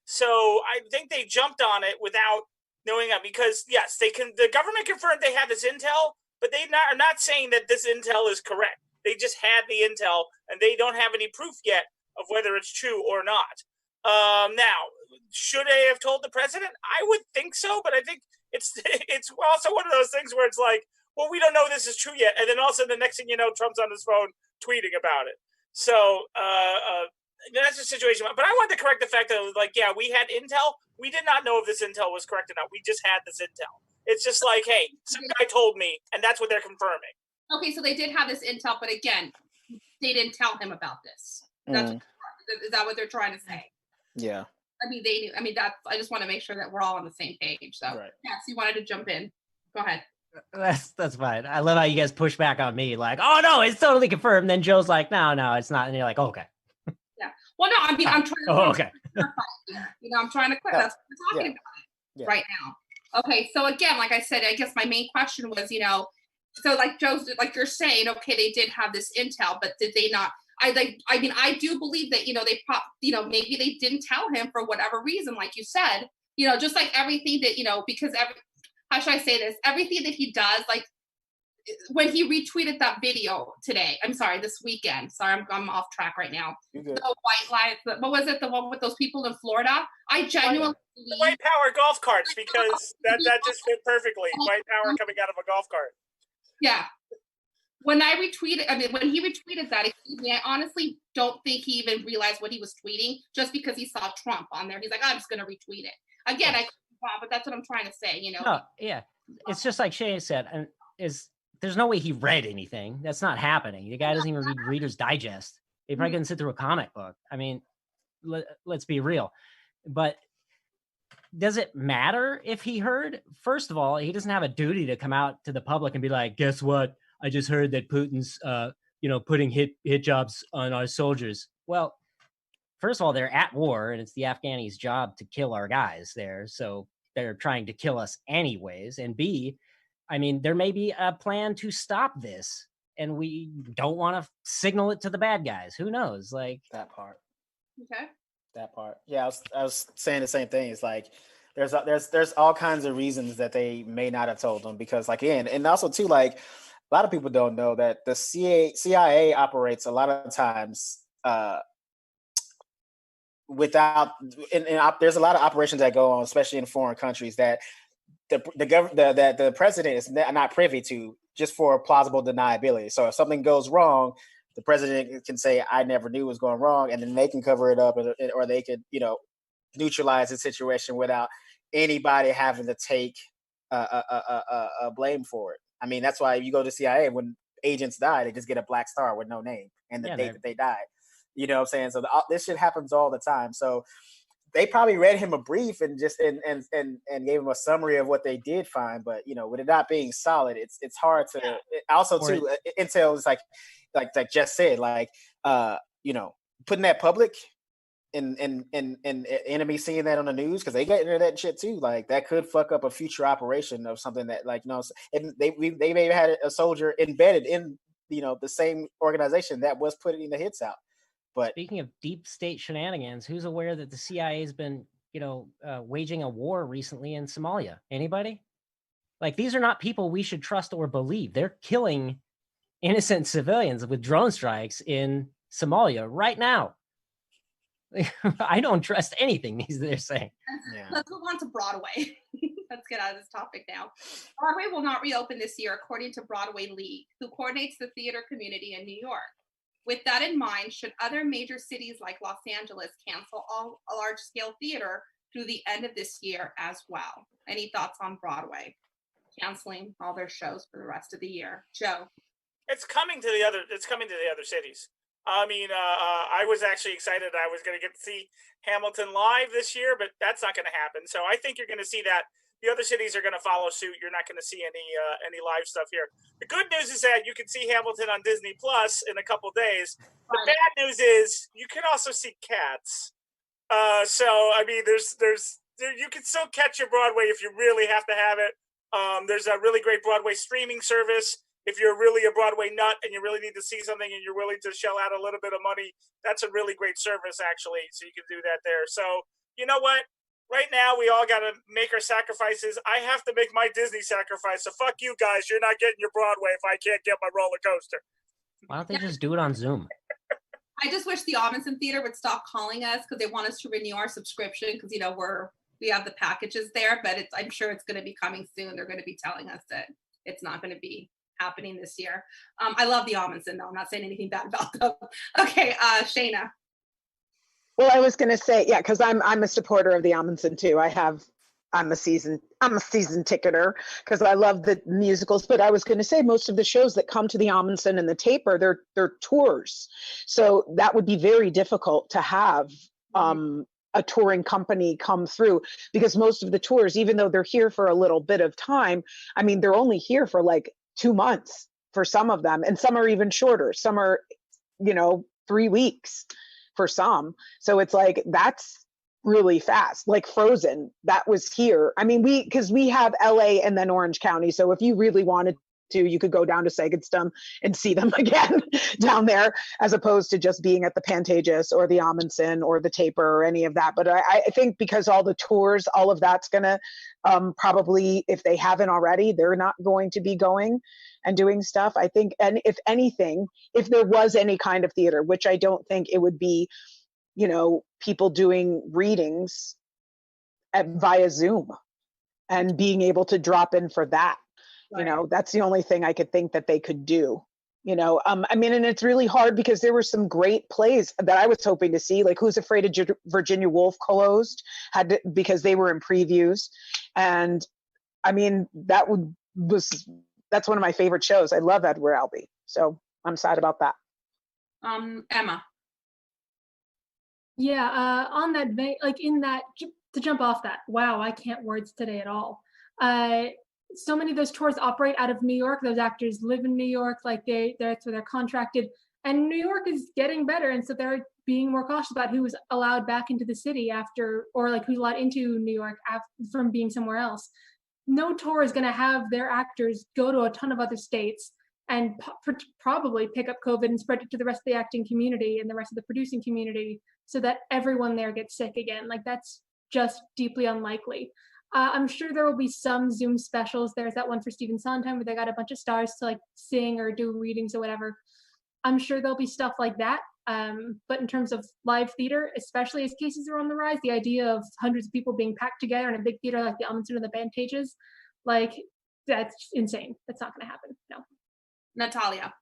So I think they jumped on it without knowing that, because yes, the government confirmed they had this intel, but they are not saying that this intel is correct. They just had the intel, and they don't have any proof yet of whether it's true or not. Now, should they have told the president? I would think so, but I think it's also one of those things where it's like, well, we don't know this is true yet. And then all of a sudden, the next thing you know, Trump's on his phone tweeting about it. So that's the situation. But I wanted to correct the fact that, like, yeah, we had intel. We did not know if this intel was correct or not. We just had this intel. It's just like, hey, some guy told me, and that's what they're confirming. Okay, so they did have this intel, but again, they didn't tell him about this. Is that what they're trying to say? Yeah. I mean, they knew. I mean, I just want to make sure that we're all on the same page. So, yes, you wanted to jump in. Go ahead. That's fine. I love how you guys push back on me, like, oh no, it's totally confirmed. Then Joe's like, no, it's not, and you're like, oh, okay. Yeah. Well, no, I mean, I'm trying to. Okay. You know, I'm trying to clarify. That's what we're talking about right now. Okay, so again, like I said, I guess my main question was, you know, so like Joe's, like you're saying, okay, they did have this intel, but did they not? I mean, I do believe that, you know, maybe they didn't tell him for whatever reason, like you said, you know, just like everything that, you know, because how should I say this? Everything that he does, like when he retweeted that video today, this weekend. Sorry, I'm off track right now. The white lives, what was it? The one with those people in Florida? I genuinely believe the white power golf carts, because that just fit perfectly. White power coming out of a golf cart. Yeah. When he retweeted that, I honestly don't think he even realized what he was tweeting, just because he saw Trump on there. He's like, I'm just going to retweet it. Again, but that's what I'm trying to say, you know? No, yeah. It's just like Shay said, and there's no way he read anything. That's not happening. The guy doesn't even read Reader's Digest. He probably couldn't sit through a comic book. I mean, let's be real. But does it matter if he heard? First of all, he doesn't have a duty to come out to the public and be like, guess what? I just heard that Putin's, putting hit jobs on our soldiers. Well, first of all, they're at war, and it's the Afghanis' job to kill our guys there. So they're trying to kill us anyways. And B, I mean, there may be a plan to stop this, and we don't want to signal it to the bad guys. Who knows? Like that part. Okay. That part. Yeah, I was saying the same thing. It's like there's all kinds of reasons that they may not have told them, because like, and also too, like, a lot of people don't know that the CIA operates a lot of times without. There's a lot of operations that go on, especially in foreign countries, that the president is not privy to, just for plausible deniability. So if something goes wrong, the president can say, "I never knew it was going wrong," and then they can cover it up, or they could, neutralize the situation without anybody having to take a blame for it. I mean, that's why you go to CIA, when agents die, they just get a black star with no name and the date that they died. You know what I'm saying? So this shit happens all the time. So they probably read him a brief and just and gave him a summary of what they did find. But with it not being solid, it's hard to. Also, too, intel is like Jess said, putting that public. And enemy seeing that on the news, because they get internet and shit too, like that could fuck up a future operation of something that, and they may have had a soldier embedded in the same organization that was putting the hits out. But speaking of deep state shenanigans, who's aware that the CIA has been waging a war recently in Somalia? Anybody? Like, these are not people we should trust or believe. They're killing innocent civilians with drone strikes in Somalia right now. I don't trust anything they're saying. Let's move on to Broadway. Let's get out of this topic now. Broadway will not reopen this year, according to Broadway League, who coordinates the theater community in New York. With that in mind, should other major cities like Los Angeles cancel all large-scale theater through the end of this year as well? Any thoughts on Broadway canceling all their shows for the rest of the year? Joe? It's coming to the other cities. I mean, I was actually excited I was going to get to see Hamilton live this year, but that's not going to happen. So I think you're going to see that the other cities are going to follow suit. You're not going to see any live stuff here. The good news is that you can see Hamilton on Disney Plus in a couple days. The bad news is you can also see Cats. So I mean, you can still catch your Broadway if you really have to have it. There's a really great Broadway streaming service. If you're really a Broadway nut and you really need to see something and you're willing to shell out a little bit of money, that's a really great service, actually. So you can do that there. So you know what? Right now, we all got to make our sacrifices. I have to make my Disney sacrifice. So fuck you guys. You're not getting your Broadway if I can't get my roller coaster. Why don't they just do it on Zoom? I just wish the Robinson Theater would stop calling us, because they want us to renew our subscription, because we have the packages there, but I'm sure it's going to be coming soon. They're going to be telling us that it's not going to be happening this year. I love the Amundsen though. I'm not saying anything bad about them. Okay, Shayna. Well, I was going to say, yeah, because I'm a supporter of the Amundsen too. I'm a season ticketer because I love the musicals. But I was going to say most of the shows that come to the Amundsen and the Taper, they're tours, so that would be very difficult to have a touring company come through, because most of the tours, even though they're here for a little bit of time, I mean, they're only here for like 2 months for some of them, and some are even shorter. Some are, 3 weeks for some. So it's like, that's really fast. Like Frozen, that was here. I mean, because we have LA and then Orange County. So if you really wanted to, you could go down to Sagastum and see them again down there, as opposed to just being at the Pantages or the Amundsen or the Taper or any of that. But I think because all the tours, all of that's going to probably, if they haven't already, they're not going to be going and doing stuff, I think. And if anything, if there was any kind of theater, which I don't think it would be, people doing readings via Zoom and being able to drop in for that. Right. That's the only thing I could think that they could do. I mean, and it's really hard because there were some great plays that I was hoping to see, like Who's Afraid of Virginia Woolf closed because they were in previews. And I mean, that's one of my favorite shows. I love Edward Albee. So I'm sad about that. Emma. Yeah, on that, to jump off that, wow, I can't words today at all. So many of those tours operate out of New York. Those actors live in New York, that's where they're contracted. And New York is getting better, and so they're being more cautious about who is allowed back into the city who's allowed into New York from being somewhere else. No tour is going to have their actors go to a ton of other states and probably pick up COVID and spread it to the rest of the acting community and the rest of the producing community, so that everyone there gets sick again. That's just deeply unlikely. I'm sure there will be some Zoom specials. There's that one for Stephen Sondheim where they got a bunch of stars to sing or do readings or whatever. I'm sure there'll be stuff like that. But in terms of live theater, especially as cases are on the rise, the idea of hundreds of people being packed together in a big theater like the Amundsen or the Pantages, that's insane. That's not going to happen. No. Natalia.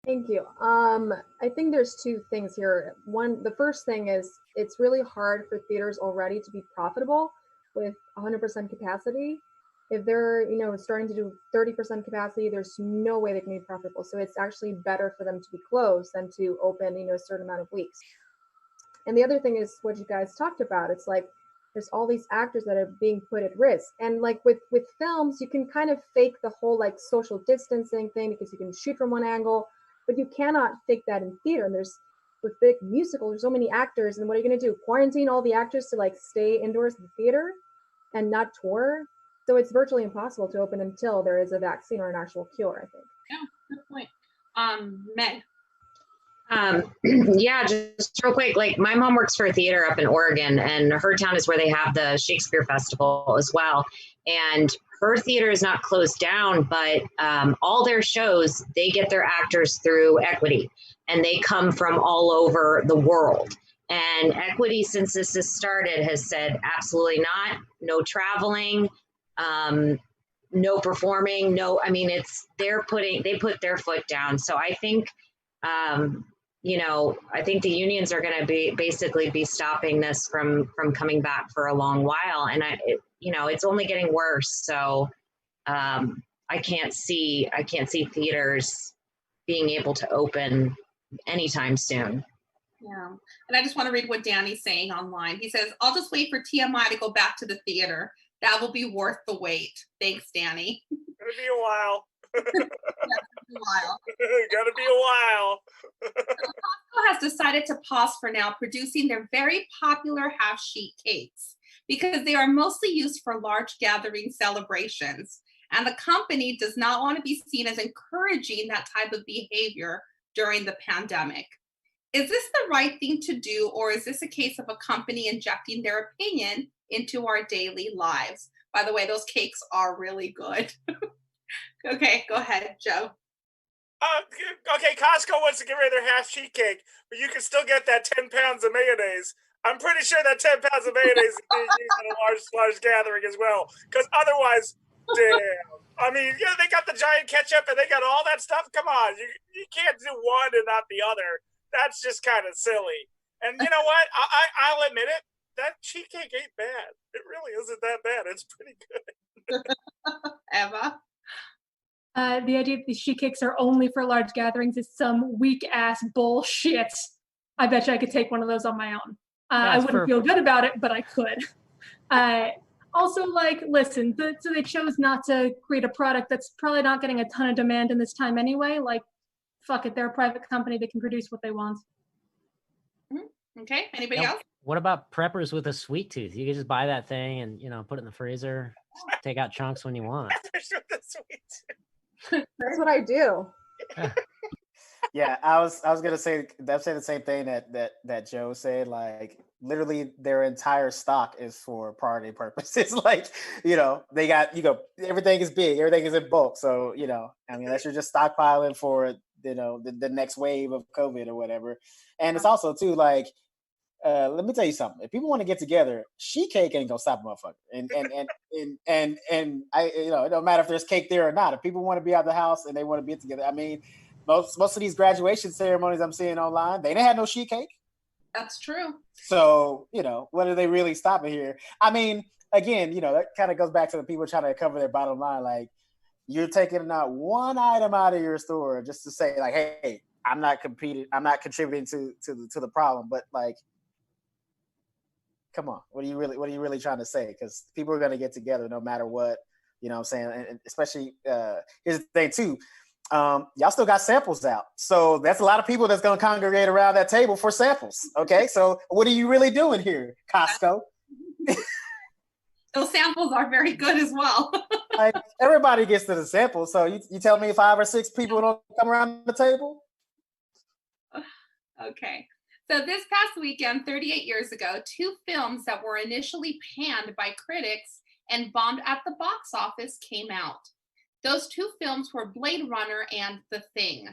Thank you. I think there's two things here. The first thing is it's really hard for theaters already to be profitable with 100% capacity. If they're, starting to do 30% capacity, there's no way they can be profitable. So it's actually better for them to be closed than to open, a certain amount of weeks. And the other thing is what you guys talked about. It's like there's all these actors that are being put at risk. And with films, you can kind of fake the whole social distancing thing because you can shoot from one angle, but you cannot fake that in theater. And with big musicals, there's so many actors, and what are you going to do? Quarantine all the actors to stay indoors in the theater and not tour? So it's virtually impossible to open until there is a vaccine or an actual cure, I think. Yeah, good point. Meg. Yeah, just real quick, my mom works for a theater up in Oregon, and her town is where they have the Shakespeare Festival as well. And her theater is not closed down, but all their shows, they get their actors through Equity, and they come from all over the world. And Equity, since this has started, has said absolutely not, no traveling, no performing, they put their foot down. So I think, I think the unions are going to be stopping this from coming back for a long while. And it's only getting worse. So I can't see theaters being able to open anytime soon. Yeah. And I just want to read what Danny's saying online. He says, I'll just wait for TMI to go back to the theater. That will be worth the wait. Thanks, Danny. It'll be a while. Gotta be a while. Costco has decided to pause for now producing their very popular half-sheet cakes because they are mostly used for large gathering celebrations. And the company does not want to be seen as encouraging that type of behavior during the pandemic. Is this the right thing to do, or is this a case of a company injecting their opinion into our daily lives? By the way, those cakes are really good. Okay, go ahead, Joe. Okay, Costco wants to get rid of their half-sheet cake, but you can still get that 10 pounds of mayonnaise. I'm pretty sure that 10 pounds of mayonnaise is being used in a large gathering as well, because otherwise, Damn. I mean, yeah, they got the giant ketchup and they got all that stuff. Come on, you can't do one and not the other. That's just kind of silly. And you know what? I'll admit it. That cheat cake ain't bad. It really isn't that bad. It's pretty good. Emma? The idea that these sheet cakes are only for large gatherings is some weak ass bullshit. I bet you I could take one of those on my own. I wouldn't feel good about it, but I could. Also, like, listen, so they chose not to create a product that's probably not getting a ton of demand in this time anyway. Like, fuck it, they're a private company. They can produce what they want. Okay, anybody else? What about preppers with a sweet tooth? You could just buy that thing and, put it in the freezer, take out chunks when you want. That's what I do. Yeah, I was gonna say the same thing that Joe said. Like, literally, their entire stock is for party purposes. Like, they got everything is big, everything is in bulk. So unless you're just stockpiling for the next wave of COVID or whatever. And it's also too like, let me tell you something. If people want to get together, sheet cake ain't gonna stop a motherfucker. And I it don't matter if there's cake there or not. If people want to be out of the house and they want to be together, I mean. Most of these graduation ceremonies I'm seeing online, they didn't have no sheet cake. That's true. So, what are they really stopping here? I mean, again, that kind of goes back to the people trying to cover their bottom line. Like, you're taking not one item out of your store just to say, like, hey, I'm not contributing to the problem. But like, come on, what are you really trying to say? Because people are going to get together no matter what. You know what I'm saying? And especially, here's the thing too. Y'all still got samples out. So that's a lot of people that's going to congregate around that table for samples. Okay. So what are you really doing here, Costco? Those samples are very good as well. Like, everybody gets to the sample. So you tell me 5 or 6 people don't come around the table? Okay. So this past weekend, 38 years ago, 2 films that were initially panned by critics and bombed at the box office came out. Those 2 films were Blade Runner and The Thing.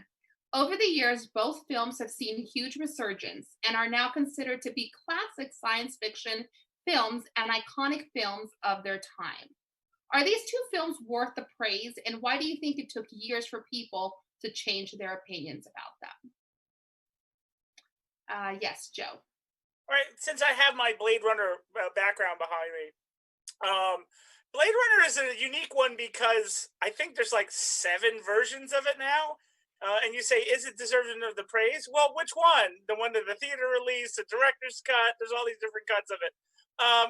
Over the years, both films have seen huge resurgence and are now considered to be classic science fiction films and iconic films of their time. Are these 2 films worth the praise, and why do you think it took years for people to change their opinions about them? Yes, Joe. All right, since I have my Blade Runner background behind me, Blade Runner is a unique one because I think there's like 7 versions of it now. And you say, is it deserving of the praise? Well, which one? The one that the theater release, the director's cut, there's all these different cuts of it.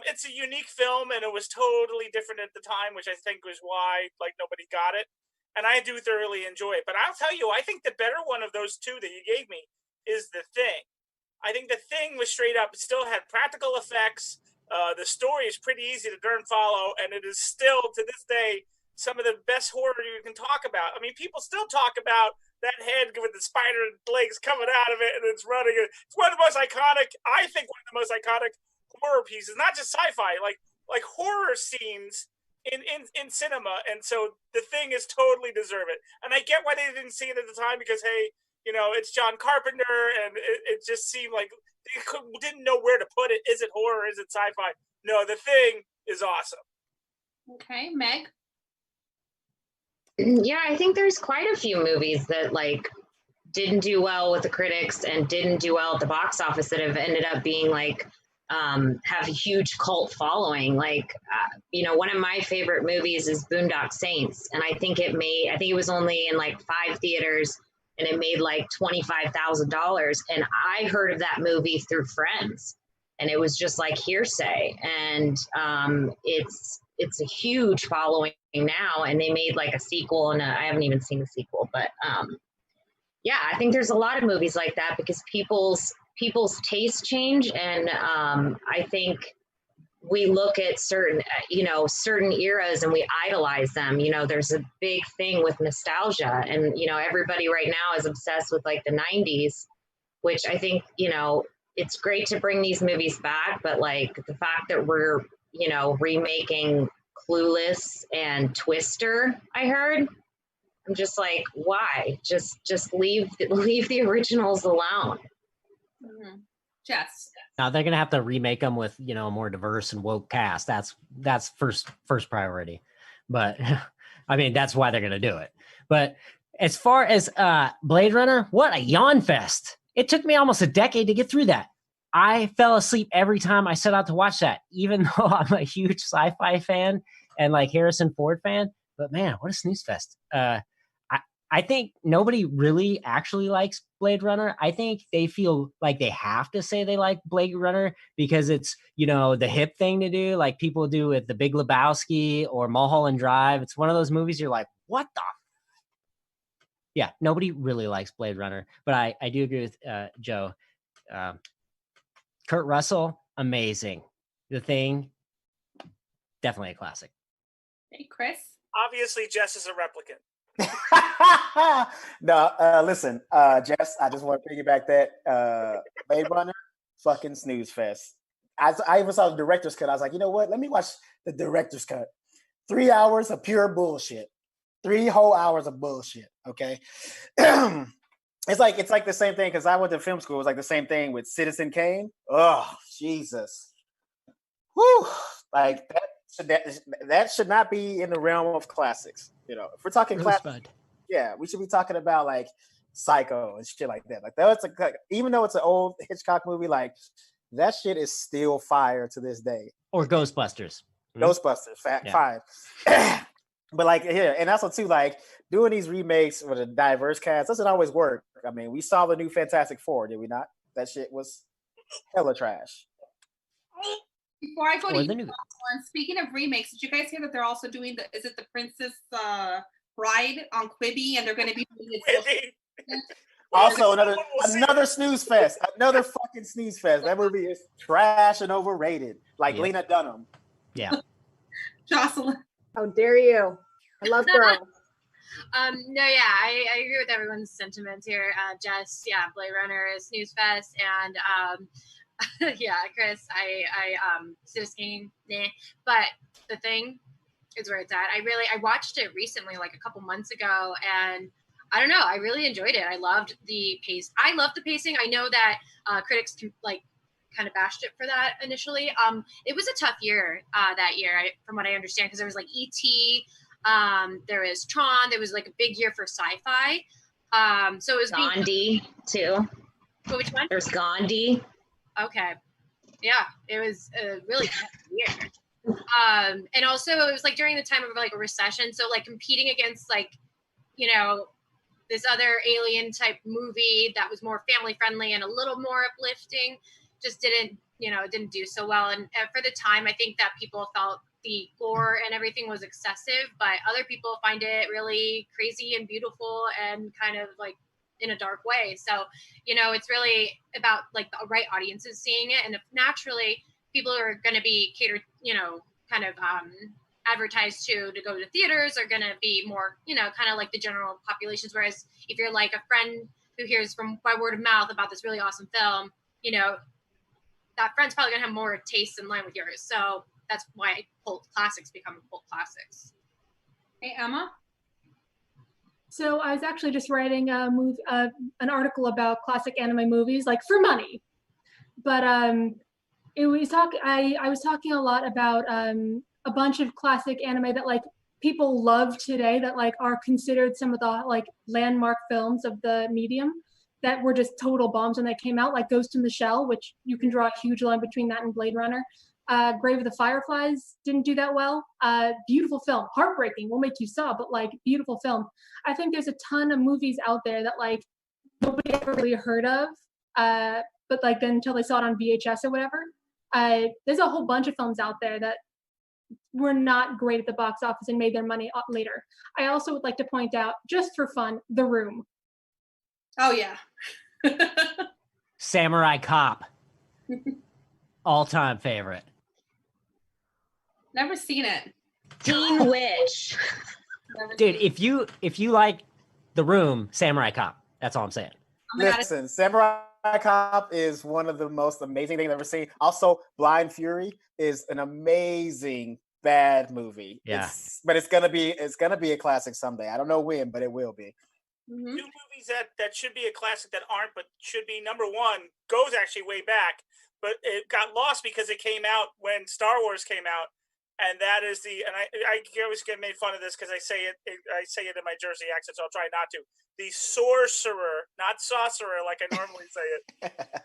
It's a unique film and it was totally different at the time, which I think was why like nobody got it. And I do thoroughly enjoy it. But I'll tell you, I think the better one of those 2 that you gave me is The Thing. I think The Thing was straight up, still had practical effects. The story is pretty easy to darn follow, and it is still, to this day, some of the best horror you can talk about. I mean, people still talk about that head with the spider legs coming out of it, and it's running. It's one of the most iconic, I think, one of the most iconic horror pieces, not just sci-fi, like horror scenes in cinema. And so The Thing is totally deserve it. And I get why they didn't see it at the time because, hey, it's John Carpenter, and it just seemed like they didn't know where to put it. Is it horror? Is it sci-fi? No, The Thing is awesome. Okay, Meg? Yeah, I think there's quite a few movies that like didn't do well with the critics and didn't do well at the box office that have ended up being like have a huge cult following. Like, one of my favorite movies is Boondock Saints, and I think it was only in like 5 theaters. And it made like $25,000. And I heard of that movie through friends. And it was just like hearsay. And it's a huge following now. And they made like a sequel. And I haven't even seen the sequel. But yeah, I think there's a lot of movies like that because people's tastes change. And I think we look at certain eras and we idolize them. There's a big thing with nostalgia, and everybody right now is obsessed with like the 90s, which I think it's great to bring these movies back, but like the fact that we're remaking Clueless and Twister, I heard, I'm just like, why? Just leave the originals alone. Mm-hmm. Jess. Now they're gonna have to remake them with a more diverse and woke cast. That's first priority. but I mean, that's why they're going to do it. But as far as Blade Runner, what a yawn fest. It took me almost a decade to get through that. I fell asleep every time I set out to watch that, even though I'm a huge sci-fi fan and like Harrison Ford fan. But man, what a snooze fest. I think nobody really actually likes Blade Runner. I think they feel like they have to say they like Blade Runner because it's, you know, the hip thing to do, like people do with The Big Lebowski or Mulholland Drive. It's one of those movies you're like, what the? Yeah, nobody really likes Blade Runner. But I do agree with Joe. Kurt Russell, amazing. The Thing, definitely a classic. Hey, Chris? Obviously, Jess is a replicant. No, listen, Jess, I just want to piggyback that Blade Runner, fucking snooze fest. I even saw the director's cut. I was like, you know what? Let me watch the director's cut. 3 hours of pure bullshit. 3 whole hours of bullshit. Okay. It's like the same thing because I went to film school. It was like the same thing with Citizen Kane. Oh, Jesus. Whew. Like that should not be in the realm of classics. You know, if we're talking classics, yeah, we should be talking about like Psycho and shit like that. Like that's even though it's an old Hitchcock movie, like that shit is still fire to this day. Or Ghostbusters. Ghostbusters, fine. But like here, and also too, like doing these remakes with a diverse cast doesn't always work. I mean, we saw the new Fantastic Four, did we not? That shit was hella trash. Before I go to the one, speaking of remakes, did you guys hear that they're also doing is it the Princess Bride on Quibi, and they're going to be doing it? Also, another snooze fest, another fucking snooze fest. That movie is trash and overrated, like Lena Dunham. Yeah. Jocelyn. How dare you? I love girls. No, yeah, I agree with everyone's sentiments here. Jess, yeah, Blade Runner is snooze fest, and yeah, Chris, I Citizen, nah. But The Thing is where it's at. I watched it recently, like a couple months ago, and I don't know, I really enjoyed it. I loved the pace. I loved the pacing. I know that critics like kind of bashed it for that initially. It was a tough year that year, from what I understand, because there was like E.T., there was Tron, there was like a big year for sci-fi. So it was Gandhi too. Which one? There's Gandhi. Okay. Yeah, it was a really tough year. And also it was like during the time of like a recession. So like competing against like, you know, this other alien type movie that was more family friendly and a little more uplifting just didn't do so well. And for the time, I think that people felt the gore and everything was excessive, but other people find it really crazy and beautiful and kind of like in a dark way. So, you know, it's really about like the right audiences seeing it. And if naturally people are going to be catered, you know, kind of advertised to go to theaters are going to be more, you know, kind of like the general populations. Whereas if you're like a friend who hears by word of mouth about this really awesome film, you know, that friend's probably going to have more tastes in line with yours. So that's why cult classics become cult classics. Hey, Emma? So I was actually just writing an article about classic anime movies, like for money. But I was talking a lot about a bunch of classic anime that like people love today that like are considered some of the like landmark films of the medium that were just total bombs when they came out, like Ghost in the Shell, which you can draw a huge line between that and Blade Runner. Grave of the Fireflies didn't do that well. Beautiful film, heartbreaking, will make you sob, but like beautiful film. I think there's a ton of movies out there that like nobody ever really heard of, but like then until they saw it on VHS or whatever. There's a whole bunch of films out there that were not great at the box office and made their money later. I also would like to point out, just for fun, The Room. Oh yeah. Samurai Cop. All-time favorite. Never seen it. Teen Witch. Dude, if you like The Room, Samurai Cop. That's all I'm saying. Listen, Samurai Cop is one of the most amazing things I've ever seen. Also, Blind Fury is an amazing bad movie. Yeah. But it's gonna be a classic someday. I don't know when, but it will be. Mm-hmm. Two movies that should be a classic that aren't, but should be number one, goes actually way back, but it got lost because it came out when Star Wars came out. and that is and I always get made fun of this because I say it in my Jersey accent, so I'll try not to. The Sorcerer, not Sorcerer like I normally say it.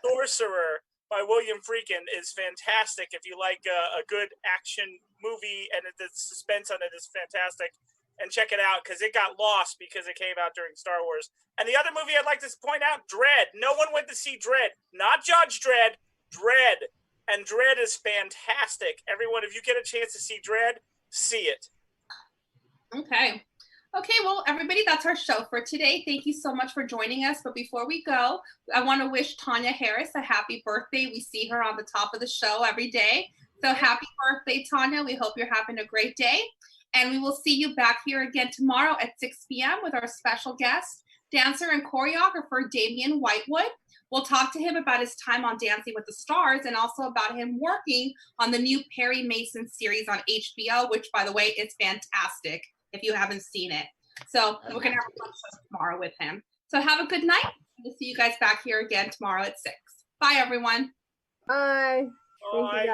Sorcerer by William Friedkin is fantastic. If you like a good action movie and the suspense on it is fantastic, and check it out because it got lost because it came out during Star Wars. And the other movie I'd like to point out, Dredd. No one went to see Dredd. Not Judge Dredd, Dredd. And Dredd is fantastic. Everyone, if you get a chance to see Dredd, see it. Okay. Okay, well, everybody, that's our show for today. Thank you so much for joining us. But before we go, I want to wish Tanya Harris a happy birthday. We see her on the top of the show every day. So happy birthday, Tanya. We hope you're having a great day. And we will see you back here again tomorrow at 6 p.m. with our special guest, dancer and choreographer Damian Whitewood. We'll talk to him about his time on Dancing with the Stars and also about him working on the new Perry Mason series on HBO, which, by the way, is fantastic if you haven't seen it. So we're going to have a fun show tomorrow with him. So have a good night. We'll see you guys back here again tomorrow at 6. Bye, everyone. Bye. Thank you, guys.